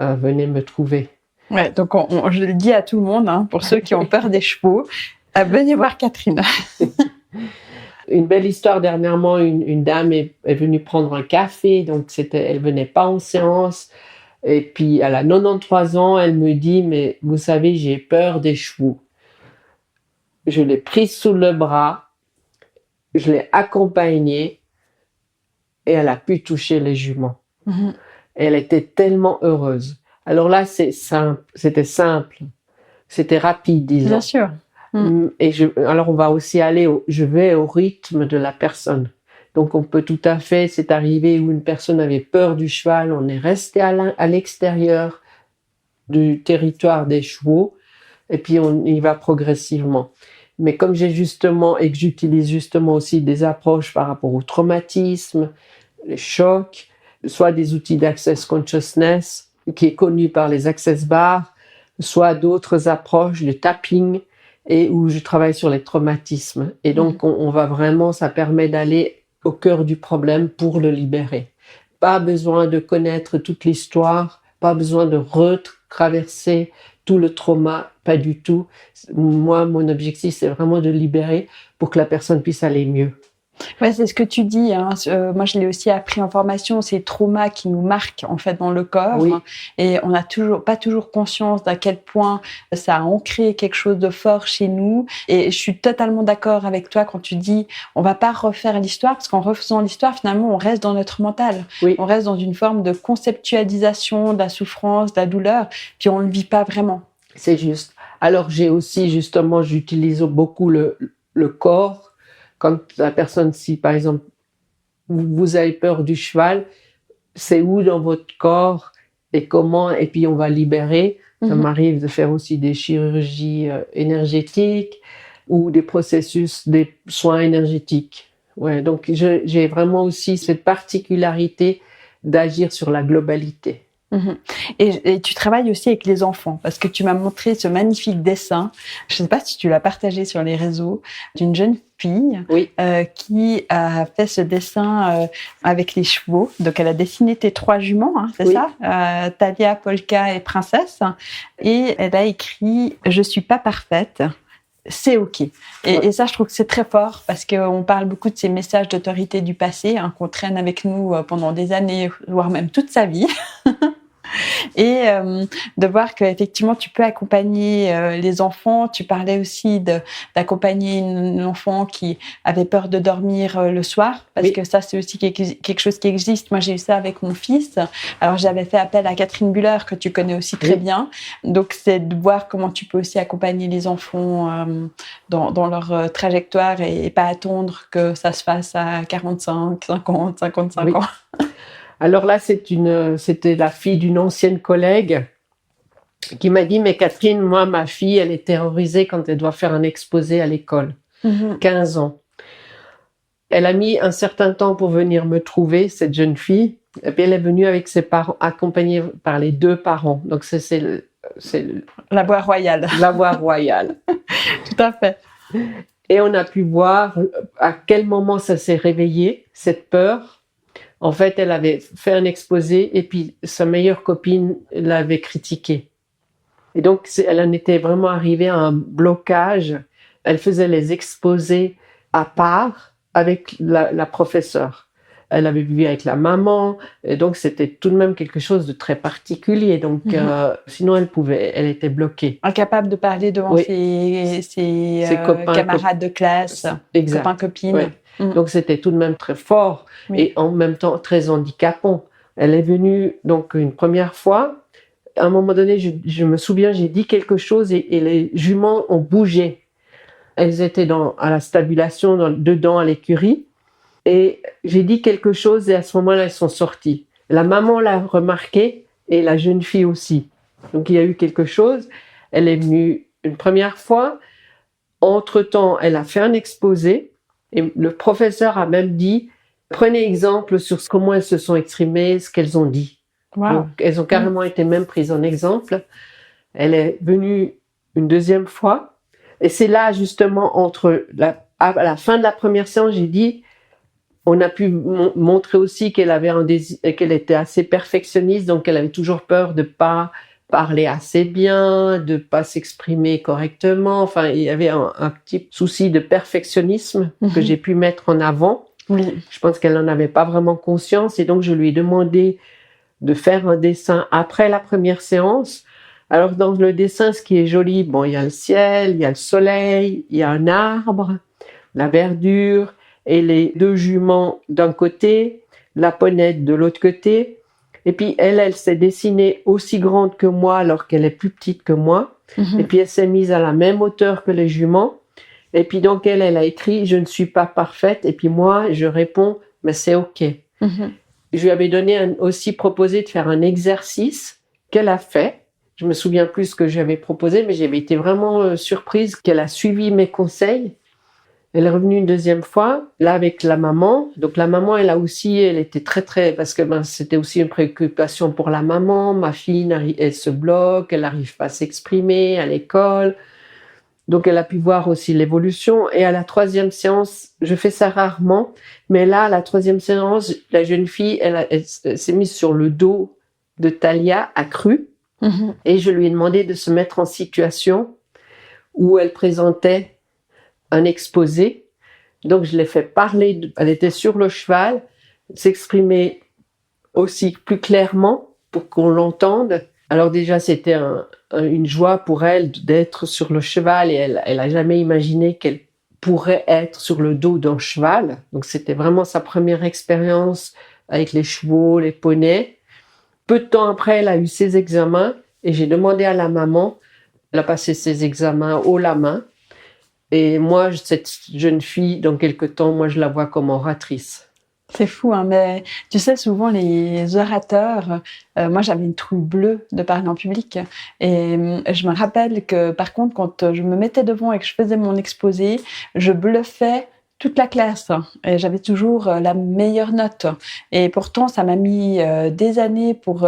venez me trouver. Ouais, donc je le dis à tout le monde, pour ceux qui ont peur des chevaux, venez voir Catherine. Une belle histoire dernièrement, une dame est venue prendre un café, donc elle venait pas en séance. Et puis, elle a 93 ans, elle me dit, mais vous savez, j'ai peur des chevaux. Je l'ai prise sous le bras, je l'ai accompagnée et elle a pu toucher les juments. Mhm. Et elle était tellement heureuse. Alors là, c'était simple, c'était rapide, disons. Bien sûr. Et alors on va aussi je vais au rythme de la personne. Donc on peut tout à fait, c'est arrivé où une personne avait peur du cheval, on est resté à l'extérieur du territoire des chevaux, et puis on y va progressivement. Mais comme j'utilise justement aussi des approches par rapport au traumatisme, les chocs, soit des outils d'Access Consciousness, qui est connu par les Access Bars, soit d'autres approches de tapping, et où je travaille sur les traumatismes. Et donc, on va vraiment, ça permet d'aller au cœur du problème pour le libérer. Pas besoin de connaître toute l'histoire, pas besoin de retraverser tout le trauma, pas du tout. Moi, mon objectif, c'est vraiment de libérer pour que la personne puisse aller mieux. Ouais, c'est ce que tu dis. Hein. Moi, je l'ai aussi appris en formation. Ces traumas qui nous marquent en fait dans le corps, oui. Et on n'a pas toujours conscience d'à quel point ça a ancré quelque chose de fort chez nous. Et je suis totalement d'accord avec toi quand tu dis on va pas refaire l'histoire, parce qu'en refaisant l'histoire, finalement, on reste dans notre mental. Oui. On reste dans une forme de conceptualisation de la souffrance, de la douleur, puis on le vit pas vraiment. C'est juste. Alors j'utilise beaucoup le corps. Quand la personne, si par exemple, vous avez peur du cheval, c'est où dans votre corps et comment, et puis on va libérer. Ça m'arrive de faire aussi des chirurgies énergétiques ou des processus, des soins énergétiques. Ouais, donc j'ai vraiment aussi cette particularité d'agir sur la globalité. Et tu travailles aussi avec les enfants, parce que tu m'as montré ce magnifique dessin, je ne sais pas si tu l'as partagé sur les réseaux, d'une jeune fille oui. Qui a fait ce dessin avec les chevaux. Donc elle a dessiné tes 3 juments, hein, c'est oui. ça, Talia, Polka et Princesse. Et elle a écrit « Je suis pas parfaite ». C'est OK. Et ça, je trouve que c'est très fort parce qu'on parle beaucoup de ces messages d'autorité du passé, hein, qu'on traîne avec nous pendant des années, voire même toute sa vie. Et de voir qu'effectivement, tu peux accompagner les enfants. Tu parlais aussi d'accompagner une enfant qui avait peur de dormir le soir, parce que ça, c'est aussi quelque chose qui existe. Moi, j'ai eu ça avec mon fils. Alors, j'avais fait appel à Catherine Buller, que tu connais aussi très bien. Donc, c'est de voir comment tu peux aussi accompagner les enfants dans leur trajectoire et pas attendre que ça se fasse à 45, 50, 55 ans. Alors là, c'était la fille d'une ancienne collègue qui m'a dit « Mais Catherine, moi, ma fille, elle est terrorisée quand elle doit faire un exposé à l'école. 15 ans. Elle a mis un certain temps pour venir me trouver, cette jeune fille. Et puis elle est venue avec ses parents, accompagnée par les 2 parents. Donc c'est la voie royale. La voie royale. Tout à fait. Et on a pu voir à quel moment ça s'est réveillé, cette peur. En fait, elle avait fait un exposé et puis sa meilleure copine l'avait critiqué. Et donc, elle en était vraiment arrivée à un blocage. Elle faisait les exposés à part avec la professeure. Elle avait vu avec la maman, et donc c'était tout de même quelque chose de très particulier. Donc, sinon, elle était bloquée. Incapable de parler devant ses copains, camarades de classe, copains, copines. Ouais. Donc c'était tout de même très fort et en même temps très handicapant. Elle est venue donc une première fois. À un moment donné, je me souviens, j'ai dit quelque chose et les juments ont bougé. Elles étaient à la stabulation, dedans à l'écurie. Et j'ai dit quelque chose et à ce moment-là, elles sont sorties. La maman l'a remarqué et la jeune fille aussi. Donc il y a eu quelque chose. Elle est venue une première fois. Entre-temps, elle a fait un exposé. Et le professeur a même dit, prenez exemple sur comment elles se sont exprimées, ce qu'elles ont dit. Wow. Donc, elles ont carrément été même prises en exemple. Elle est venue une deuxième fois. Et c'est là, justement, à la fin de la première séance, j'ai dit, on a pu montrer aussi qu'elle avait qu'elle était assez perfectionniste, donc elle avait toujours peur de pas parler assez bien, de pas s'exprimer correctement. Enfin, il y avait un petit souci de perfectionnisme que j'ai pu mettre en avant. Oui. Je pense qu'elle n'en avait pas vraiment conscience et donc je lui ai demandé de faire un dessin après la première séance. Alors dans le dessin, ce qui est joli, bon, il y a le ciel, il y a le soleil, il y a un arbre, la verdure et les 2 juments d'un côté, la ponette de l'autre côté. Et puis elle s'est dessinée aussi grande que moi alors qu'elle est plus petite que moi. Et puis elle s'est mise à la même hauteur que les juments. Et puis donc elle a écrit « Je ne suis pas parfaite ». Et puis moi, je réponds « Mais c'est OK ». Je lui avais aussi proposé de faire un exercice qu'elle a fait. Je me souviens plus ce que j'avais proposé, mais j'avais été vraiment surprise qu'elle a suivi mes conseils. Elle est revenue une deuxième fois, là avec la maman. Donc la maman, elle était très, parce que c'était aussi une préoccupation pour la maman. Ma fille, elle se bloque, elle n'arrive pas à s'exprimer à l'école. Donc elle a pu voir aussi l'évolution. Et à la 3e séance, je fais ça rarement, mais là, à la 3e séance, la jeune fille, elle s'est mise sur le dos de Talia accrue. Et je lui ai demandé de se mettre en situation où elle présentait un exposé. Donc je l'ai fait parler, elle était sur le cheval, s'exprimer aussi plus clairement pour qu'on l'entende. Alors déjà, c'était une joie pour elle d'être sur le cheval et elle a jamais imaginé qu'elle pourrait être sur le dos d'un cheval. Donc c'était vraiment sa première expérience avec les chevaux, les poneys. Peu de temps après, elle a eu ses examens et j'ai demandé à la maman, elle a passé ses examens haut la main. Et moi, cette jeune fille, dans quelque temps, moi, je la vois comme oratrice. C'est fou, hein, mais tu sais, souvent les orateurs, moi j'avais une trouille bleue de parler en public. Et je me rappelle que par contre, quand je me mettais devant et que je faisais mon exposé, je bluffais toute la classe et j'avais toujours la meilleure note. Et pourtant, ça m'a mis des années pour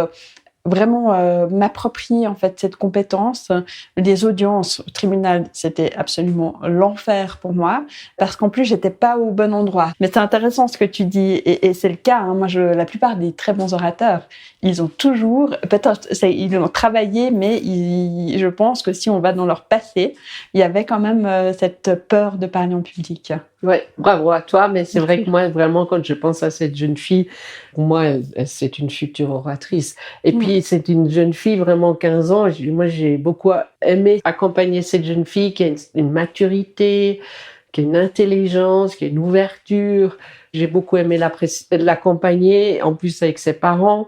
vraiment m'approprier en fait cette compétence. Les audiences au tribunal, c'était absolument l'enfer pour moi parce qu'en plus j'étais pas au bon endroit. Mais c'est intéressant ce que tu dis et c'est le cas. Hein. Moi, la plupart des très bons orateurs, ils ont toujours, peut-être ils ont travaillé, mais je pense que si on va dans leur passé, il y avait quand même cette peur de parler en public. Ouais, bravo à toi, mais c'est vrai que moi, vraiment, quand je pense à cette jeune fille, pour moi, c'est une future oratrice. Et puis, c'est une jeune fille, vraiment 15 ans. Moi, j'ai beaucoup aimé accompagner cette jeune fille qui a une maturité, qui a une intelligence, qui a une ouverture. J'ai beaucoup aimé l'accompagner, en plus avec ses parents,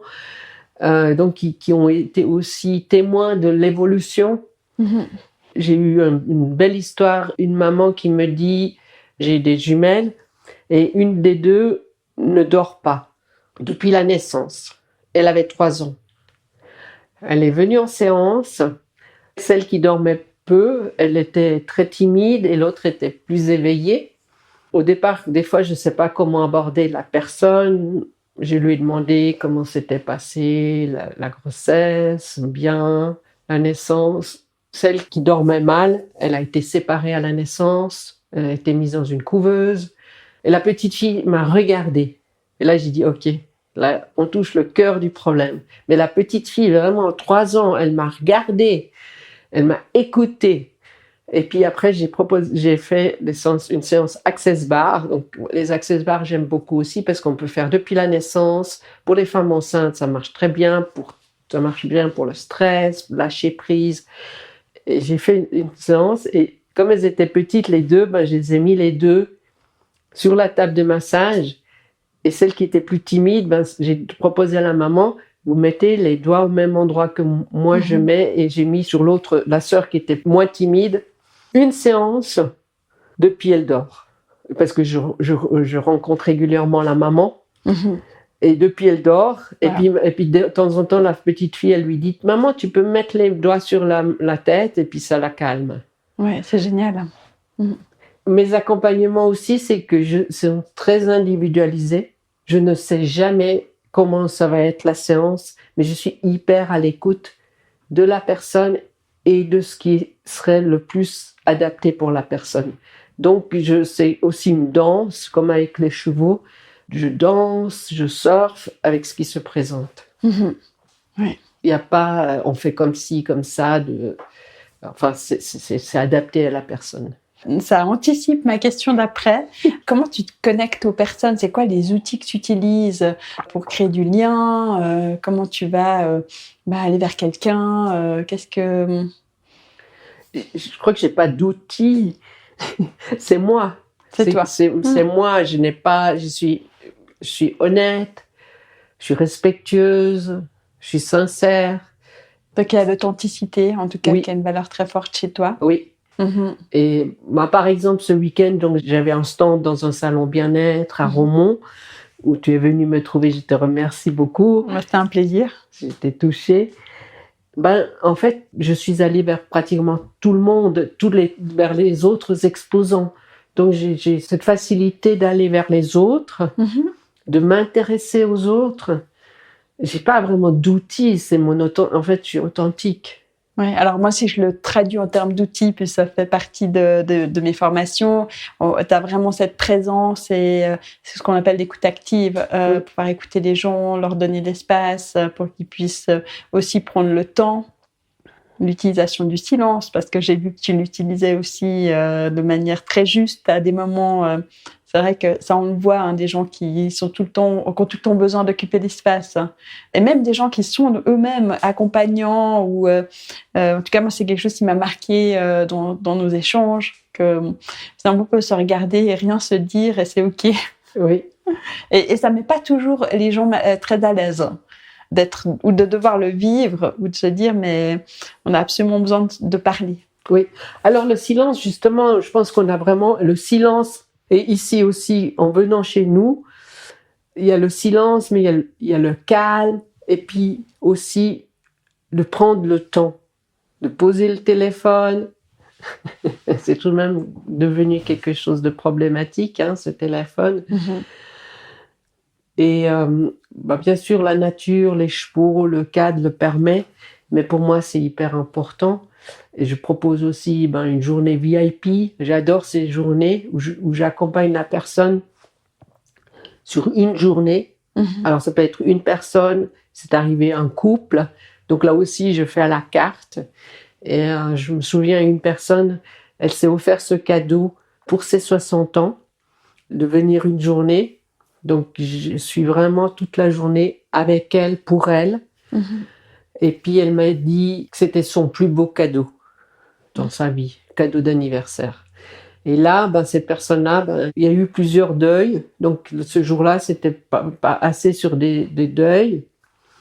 donc qui ont été aussi témoins de l'évolution. J'ai eu une belle histoire, une maman qui me dit... J'ai des jumelles et une des 2 ne dort pas depuis la naissance. Elle avait 3 ans. Elle est venue en séance. Celle qui dormait peu, elle était très timide et l'autre était plus éveillée. Au départ, des fois, je ne sais pas comment aborder la personne. Je lui ai demandé comment s'était passée la grossesse, bien, la naissance. Celle qui dormait mal, elle a été séparée à la naissance. Elle a été mise dans une couveuse. Et la petite fille m'a regardée. Et là, j'ai dit, OK, là, on touche le cœur du problème. Mais la petite fille, vraiment, 3 ans, elle m'a regardée. Elle m'a écoutée. Et puis après, j'ai fait une séance Access Bar. Donc, les Access Bar, j'aime beaucoup aussi parce qu'on peut faire depuis la naissance. Pour les femmes enceintes, ça marche très bien. Ça marche bien pour le stress, lâcher prise. Et j'ai fait une séance et comme elles étaient petites, les 2, je les ai mis les 2 sur la table de massage. Et celle qui était plus timide, j'ai proposé à la maman, vous mettez les doigts au même endroit que moi je mets. Et j'ai mis sur l'autre, la sœur qui était moins timide, une séance, depuis elle dort. Parce que je rencontre régulièrement la maman. Et depuis elle dort. Voilà. Et puis de temps en temps, la petite fille, elle lui dit, maman, tu peux mettre les doigts sur la tête et puis ça la calme. Ouais, c'est génial. Mes accompagnements aussi, c'est que sont très individualisés. Je ne sais jamais comment ça va être la séance, mais je suis hyper à l'écoute de la personne et de ce qui serait le plus adapté pour la personne. Donc, c'est aussi une danse, comme avec les chevaux. Je danse, je surfe avec ce qui se présente. Oui. Il n'y a pas, on fait comme ci, comme ça. Enfin, c'est adapté à la personne. Ça anticipe ma question d'après. Comment tu te connectes aux personnes? C'est quoi les outils que tu utilises pour créer du lien? Comment tu vas aller vers quelqu'un? Qu'est-ce que... Je crois que j'ai pas d'outils. C'est moi. C'est toi. C'est moi. Je suis honnête. Je suis respectueuse. Je suis sincère. Donc il y a l'authenticité, en tout cas, Oui. qui a une valeur très forte chez toi. Oui. Mhm. Et moi, par exemple, ce week-end, donc j'avais un stand dans un salon bien-être à Romont où tu es venu me trouver. Je te remercie beaucoup. C'était un plaisir. J'étais touchée. En fait, je suis allée vers pratiquement tout le monde, vers les autres exposants. Donc, j'ai cette facilité d'aller vers les autres, de m'intéresser aux autres. J'ai pas vraiment d'outils, en fait, je suis authentique. Ouais, alors moi, si je le traduis en termes d'outils, puis ça fait partie de mes formations, tu as vraiment cette présence et c'est ce qu'on appelle l'écoute active, pouvoir écouter les gens, leur donner l'espace pour qu'ils puissent aussi prendre le temps, l'utilisation du silence, parce que j'ai vu que tu l'utilisais aussi de manière très juste à des moments... c'est vrai que ça, on le voit, des gens qui sont qui ont tout le temps besoin d'occuper l'espace. Et même des gens qui sont eux-mêmes accompagnants ou, en tout cas, moi, c'est quelque chose qui m'a marqué dans nos échanges, que on peut se regarder et rien se dire et c'est OK. Oui. Et ça met pas toujours les gens très à l'aise ou de devoir le vivre ou de se dire, mais on a absolument besoin de parler. Oui. Alors, le silence, justement, je pense qu'on a vraiment le silence. Et ici aussi, en venant chez nous, il y a le silence, mais il y a le calme. Et puis aussi, de prendre le temps, de poser le téléphone. C'est tout de même devenu quelque chose de problématique, ce téléphone. Et bien sûr, la nature, les chevaux, le cadre le permet. Mais pour moi, c'est hyper important. Et je propose aussi une journée VIP. J'adore ces journées où j'accompagne la personne sur une journée. Alors, ça peut être une personne, c'est arrivé un couple. Donc là aussi, je fais à la carte. Et je me souviens, une personne, elle s'est offert ce cadeau pour ses 60 ans, de venir une journée. Donc, je suis vraiment toute la journée avec elle, pour elle. Et puis, elle m'a dit que c'était son plus beau cadeau dans sa vie, cadeau d'anniversaire. Et là, cette personne-là, il y a eu plusieurs deuils. Donc, ce jour-là, c'était pas assez sur des deuils.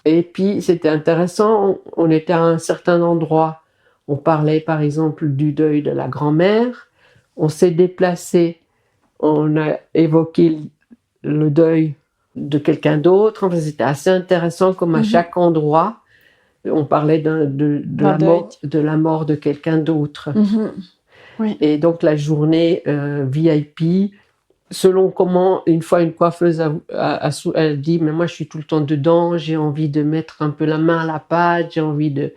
Et puis, c'était intéressant. On était à un certain endroit. On parlait, par exemple, du deuil de la grand-mère. On s'est déplacé. On a évoqué le deuil de quelqu'un d'autre. Enfin, c'était assez intéressant, comme à chaque endroit, on parlait de la mort de quelqu'un d'autre. Oui. Et donc la journée VIP, selon comment, une fois une coiffeuse elle dit, mais moi je suis tout le temps dedans, j'ai envie de mettre un peu la main à la pâte, j'ai envie de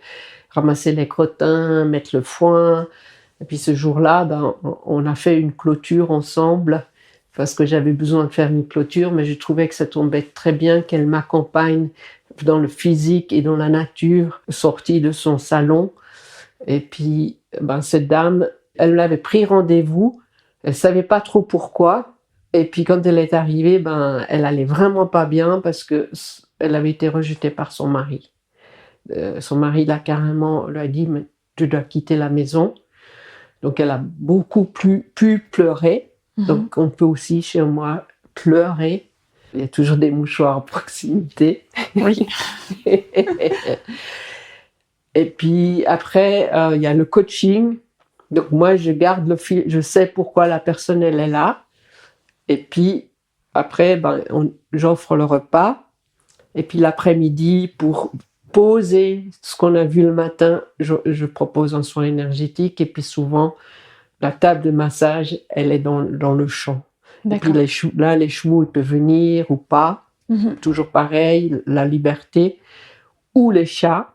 ramasser les crottins, mettre le foin. Et puis ce jour-là, on a fait une clôture ensemble, parce que j'avais besoin de faire une clôture, mais je trouvais que ça tombait très bien qu'elle m'accompagne dans le physique et dans la nature, sortie de son salon. Et puis, cette dame, elle m'avait pris rendez-vous, elle savait pas trop pourquoi. Et puis, quand elle est arrivée, elle allait vraiment pas bien parce que elle avait été rejetée par son mari. Son mari lui a dit, mais tu dois quitter la maison. Donc, elle a beaucoup pu pleurer. Donc, on peut aussi, chez moi, pleurer. Il y a toujours des mouchoirs à proximité. Oui. Et puis, après, il y a le coaching. Donc, moi, je garde le fil. Je sais pourquoi la personne, elle est là. Et puis, après, j'offre le repas. Et puis, l'après-midi, pour poser ce qu'on a vu le matin, je propose un soin énergétique. Et puis, souvent, la table de massage, elle est dans le champ. Et puis les chevaux, ils peuvent venir ou pas. Toujours pareil, la liberté. Ou les chats,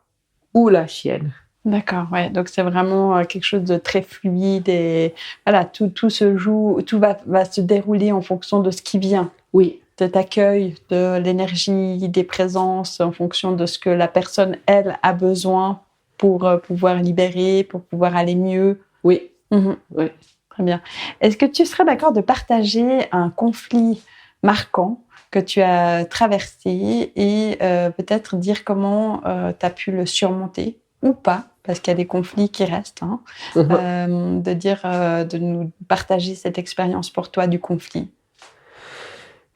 ou la chienne. D'accord, ouais. Donc c'est vraiment quelque chose de très fluide et voilà, tout se joue, tout va se dérouler en fonction de ce qui vient. Oui. de t'accueil, de l'énergie, des présences, en fonction de ce que la personne, elle, a besoin pour pouvoir libérer, pour pouvoir aller mieux. Oui. Oui. Très bien. Est-ce que tu serais d'accord de partager un conflit marquant que tu as traversé et peut-être dire comment tu as pu le surmonter ou pas, parce qu'il y a des conflits qui restent, hein, de nous partager cette expérience pour toi du conflit.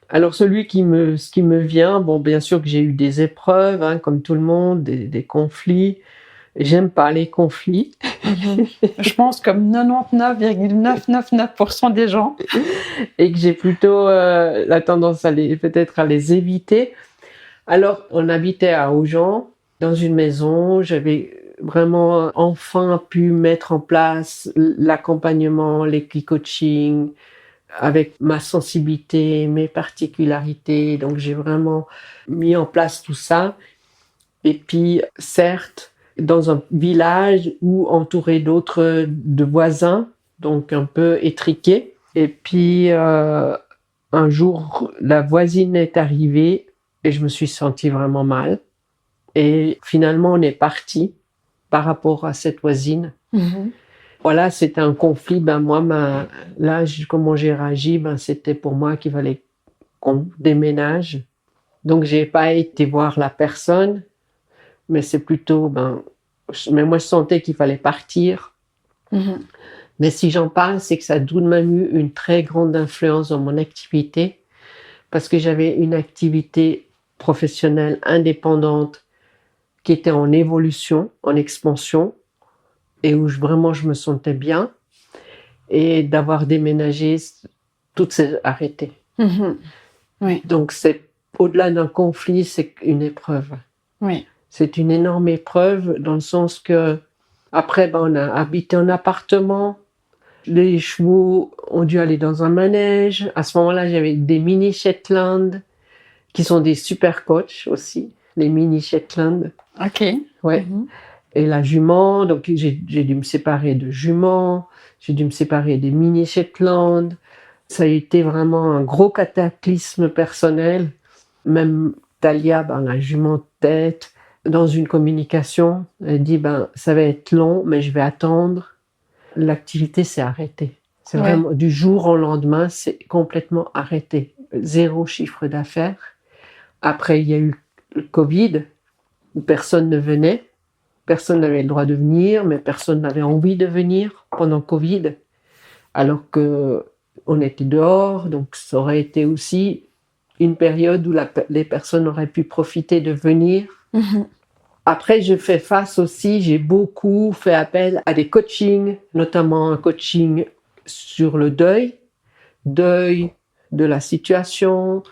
Alors, ce qui me vient, bon, bien sûr que j'ai eu des épreuves, hein, comme tout le monde, des conflits. J'aime pas les conflits. Je pense comme 99,999% des gens. Et que j'ai plutôt la tendance peut-être à les éviter. Alors, on habitait à Aujan, dans une maison. J'avais vraiment enfin pu mettre en place l'accompagnement, l'équi-coaching, avec ma sensibilité, mes particularités. Donc, j'ai vraiment mis en place tout ça. Et puis, certes, dans un village où entouré de voisins, donc un peu étriqué. Et puis, un jour, la voisine est arrivée et je me suis sentie vraiment mal. Et finalement, on est parti par rapport à cette voisine. Voilà, c'était un conflit. Comment j'ai réagi, c'était pour moi qu'il fallait qu'on déménage. Donc, j'ai pas été voir la personne, mais c'est plutôt, mais moi, je sentais qu'il fallait partir. Mais si j'en parle, c'est que ça a tout de même eu une très grande influence dans mon activité, parce que j'avais une activité professionnelle indépendante qui était en évolution, en expansion, et où vraiment je me sentais bien. Et d'avoir déménagé, tout s'est arrêté. Oui. Donc, c'est au-delà d'un conflit, c'est une épreuve. Oui. C'est une énorme épreuve dans le sens que, après, on a habité en appartement. Les chevaux ont dû aller dans un manège. À ce moment-là, j'avais des mini Shetland, qui sont des super coachs aussi, les mini Shetland. Ok. Ouais. Et la jument, donc j'ai dû me séparer de jument, j'ai dû me séparer des mini Shetland. Ça a été vraiment un gros cataclysme personnel. Même Talia, la jument tête, dans une communication, elle dit ça va être long, mais je vais attendre. L'activité s'est arrêtée. C'est vraiment du jour au lendemain, c'est complètement arrêté. 0 chiffre d'affaires. Après, il y a eu le Covid, où personne ne venait, personne n'avait le droit de venir, mais personne n'avait envie de venir pendant Covid, alors que on était dehors, donc ça aurait été aussi une période où les personnes auraient pu profiter de venir. Après, je fais face aussi, j'ai beaucoup fait appel à des coachings, notamment un coaching sur le deuil de la situation,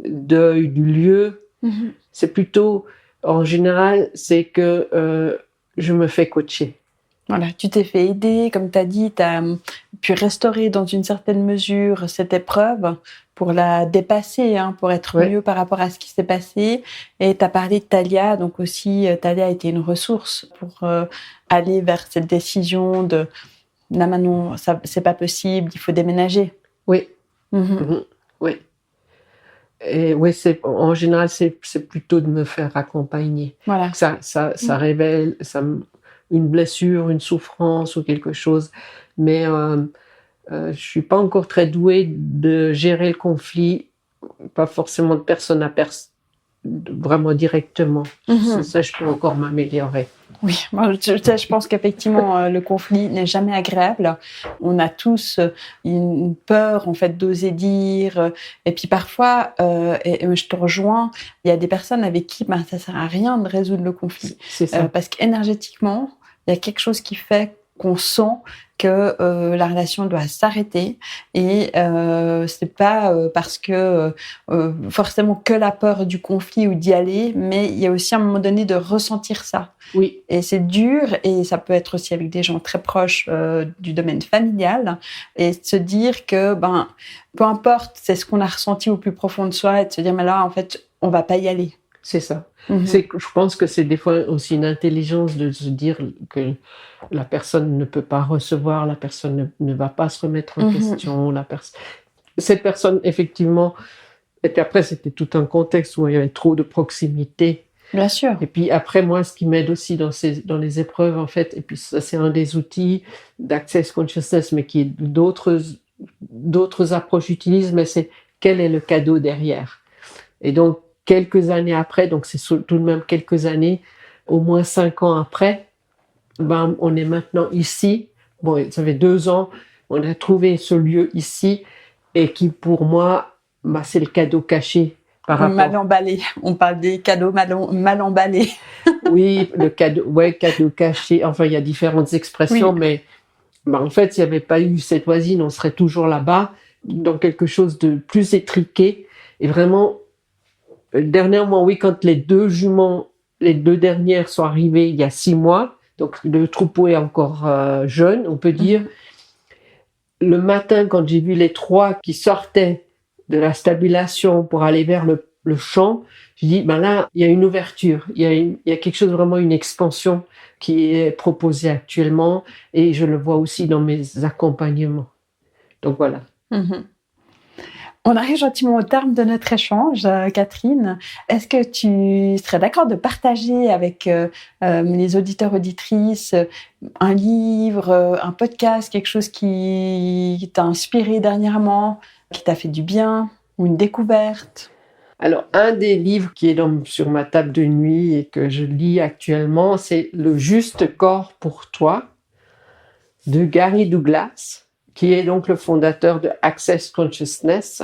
deuil du lieu. C'est plutôt, en général, c'est que je me fais coacher. Voilà, tu t'es fait aider, comme tu as dit, tu as pu restaurer dans une certaine mesure cette épreuve pour la dépasser, pour être mieux par rapport à ce qui s'est passé. Et tu as parlé de Talia, donc aussi Talia a été une ressource pour aller vers cette décision de « non, Manon, ça, c'est pas possible, il faut déménager ». Oui. Oui. Et oui, en général, c'est plutôt de me faire accompagner. Voilà. Ça révèle une blessure, une souffrance ou quelque chose. Mais je suis pas encore très douée de gérer le conflit, pas forcément de personne à personne, vraiment directement. Ça, je peux encore m'améliorer. Oui, moi, je pense qu'effectivement, le conflit n'est jamais agréable. On a tous une peur, en fait, d'oser dire. Et puis parfois, et je te rejoins, il y a des personnes avec qui ça sert à rien de résoudre le conflit. C'est ça. Parce qu'énergétiquement, il y a quelque chose qui fait qu'on sent que la relation doit s'arrêter et c'est pas parce que forcément que la peur du conflit ou d'y aller, mais il y a aussi à un moment donné de ressentir ça. Oui. Et c'est dur et ça peut être aussi avec des gens très proches du domaine familial et de se dire que peu importe, c'est ce qu'on a ressenti au plus profond de soi et de se dire mais là en fait on va pas y aller. C'est ça. Je pense que c'est des fois aussi une intelligence de se dire que la personne ne peut pas recevoir, la personne ne va pas se remettre en question. Cette personne, effectivement, Et puis après, c'était tout un contexte où il y avait trop de proximité. Bien sûr. Et puis après, moi, ce qui m'aide aussi dans les épreuves, en fait, et puis ça, c'est un des outils d'Access Consciousness, mais qui d'autres approches utilisent, mais c'est quel est le cadeau derrière. Et donc, quelques années après, donc c'est tout de même quelques années, au moins 5 ans après, on est maintenant ici. Bon, ça fait 2 ans, on a trouvé ce lieu ici, et qui, pour moi, c'est le cadeau caché. Mal emballé. On parle des cadeaux mal emballés. Oui, cadeau caché. Enfin, il y a différentes expressions, oui. Mais en fait, s'il n'y avait pas eu cette voisine, on serait toujours là-bas, dans quelque chose de plus étriqué. Et vraiment, dernièrement, oui, quand les 2 jumeaux, les 2 dernières sont arrivées il y a 6 mois, donc le troupeau est encore jeune, on peut dire. Le matin, quand j'ai vu les 3 qui sortaient de la stabulation pour aller vers le champ, je dis, là, il y a une ouverture, il y a quelque chose, vraiment une expansion qui est proposée actuellement, et je le vois aussi dans mes accompagnements. Donc voilà. On arrive gentiment au terme de notre échange, Catherine. Est-ce que tu serais d'accord de partager avec les auditeurs, auditrices, un livre, un podcast, quelque chose qui t'a inspiré dernièrement, qui t'a fait du bien, ou une découverte? Alors, un des livres qui est sur ma table de nuit et que je lis actuellement, c'est Le juste corps pour toi de Gary Douglas, qui est donc le fondateur de Access Consciousness.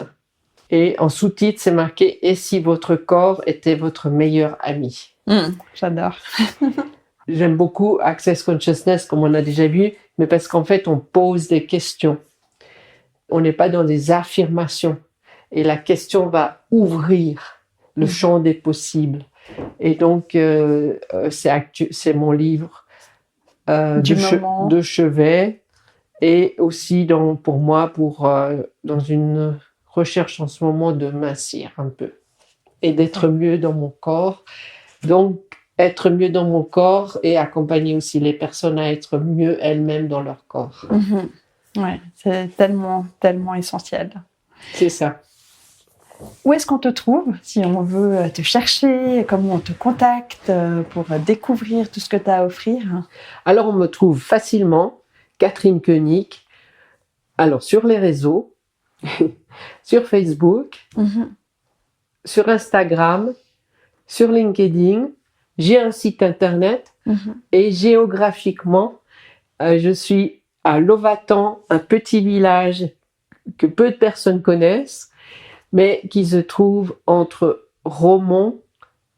Et en sous-titre, c'est marqué « Et si votre corps était votre meilleur ami ?» J'adore. J'aime beaucoup Access Consciousness, comme on a déjà vu, mais parce qu'en fait, on pose des questions. On n'est pas dans des affirmations. Et la question va ouvrir le champ des possibles. Et donc, c'est mon livre de chevet. Et aussi, pour moi, dans une recherche en ce moment de mincir un peu. Et d'être mieux dans mon corps. Donc, être mieux dans mon corps et accompagner aussi les personnes à être mieux elles-mêmes dans leur corps. Ouais, c'est tellement, tellement essentiel. C'est ça. Où est-ce qu'on te trouve si on veut te chercher? Comment on te contacte pour découvrir tout ce que tu as à offrir? Alors, on me trouve facilement, Catherine Koenig, alors sur les réseaux, sur Facebook, sur Instagram, sur LinkedIn. J'ai un site internet et géographiquement, je suis à Lovatan, un petit village que peu de personnes connaissent, mais qui se trouve entre Romont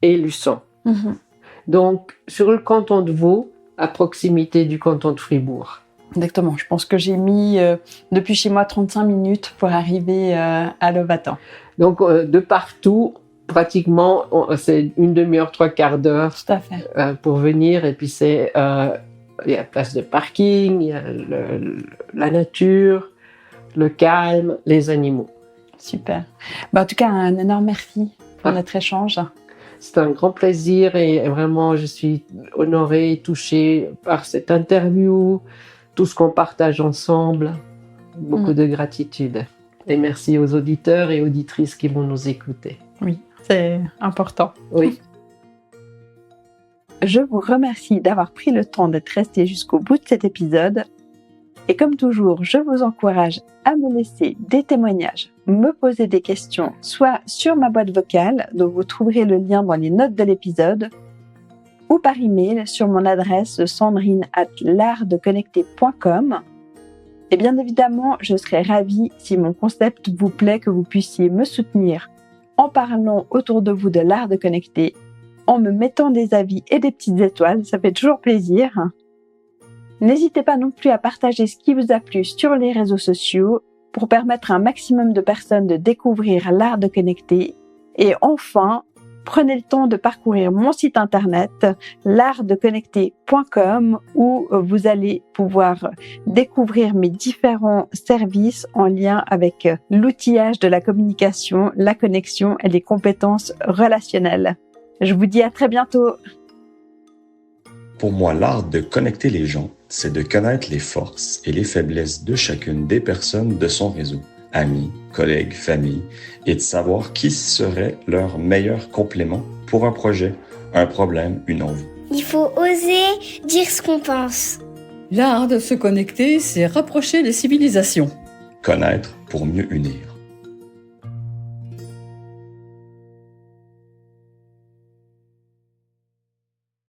et Luçon. Donc, sur le canton de Vaud, à proximité du canton de Fribourg. Exactement. Je pense que j'ai mis, depuis chez moi, 35 minutes pour arriver à Lovatan. Donc, de partout, pratiquement, c'est une demi-heure, 3/4 d'heure. Tout à fait. Pour venir. Et puis, il y a place de parking, il y a la nature, le calme, les animaux. Super. En tout cas, un énorme merci pour notre échange. C'est un grand plaisir et vraiment, je suis honorée et touchée par cette interview, tout ce qu'on partage ensemble. Beaucoup de gratitude. Et merci aux auditeurs et auditrices qui vont nous écouter. Oui, c'est important. Oui. Je vous remercie d'avoir pris le temps d'être resté jusqu'au bout de cet épisode. Et comme toujours, je vous encourage à me laisser des témoignages, me poser des questions, soit sur ma boîte vocale, dont vous trouverez le lien dans les notes de l'épisode, ou par email sur mon adresse sandrine@l'artdeconnecter.com. Et bien évidemment, je serais ravie, si mon concept vous plaît, que vous puissiez me soutenir en parlant autour de vous de l'art de connecter, en me mettant des avis et des petites étoiles, ça fait toujours plaisir. N'hésitez pas non plus à partager ce qui vous a plu sur les réseaux sociaux pour permettre à un maximum de personnes de découvrir l'art de connecter. Et enfin, prenez le temps de parcourir mon site internet, l'artdeconnecter.com, où vous allez pouvoir découvrir mes différents services en lien avec l'outillage de la communication, la connexion et les compétences relationnelles. Je vous dis à très bientôt. Pour moi, l'art de connecter les gens, c'est de connaître les forces et les faiblesses de chacune des personnes de son réseau, amis, collègues, famille, et de savoir qui serait leur meilleur complément pour un projet, un problème, une envie. Il faut oser dire ce qu'on pense. L'art de se connecter, c'est rapprocher les civilisations. Connaître pour mieux unir.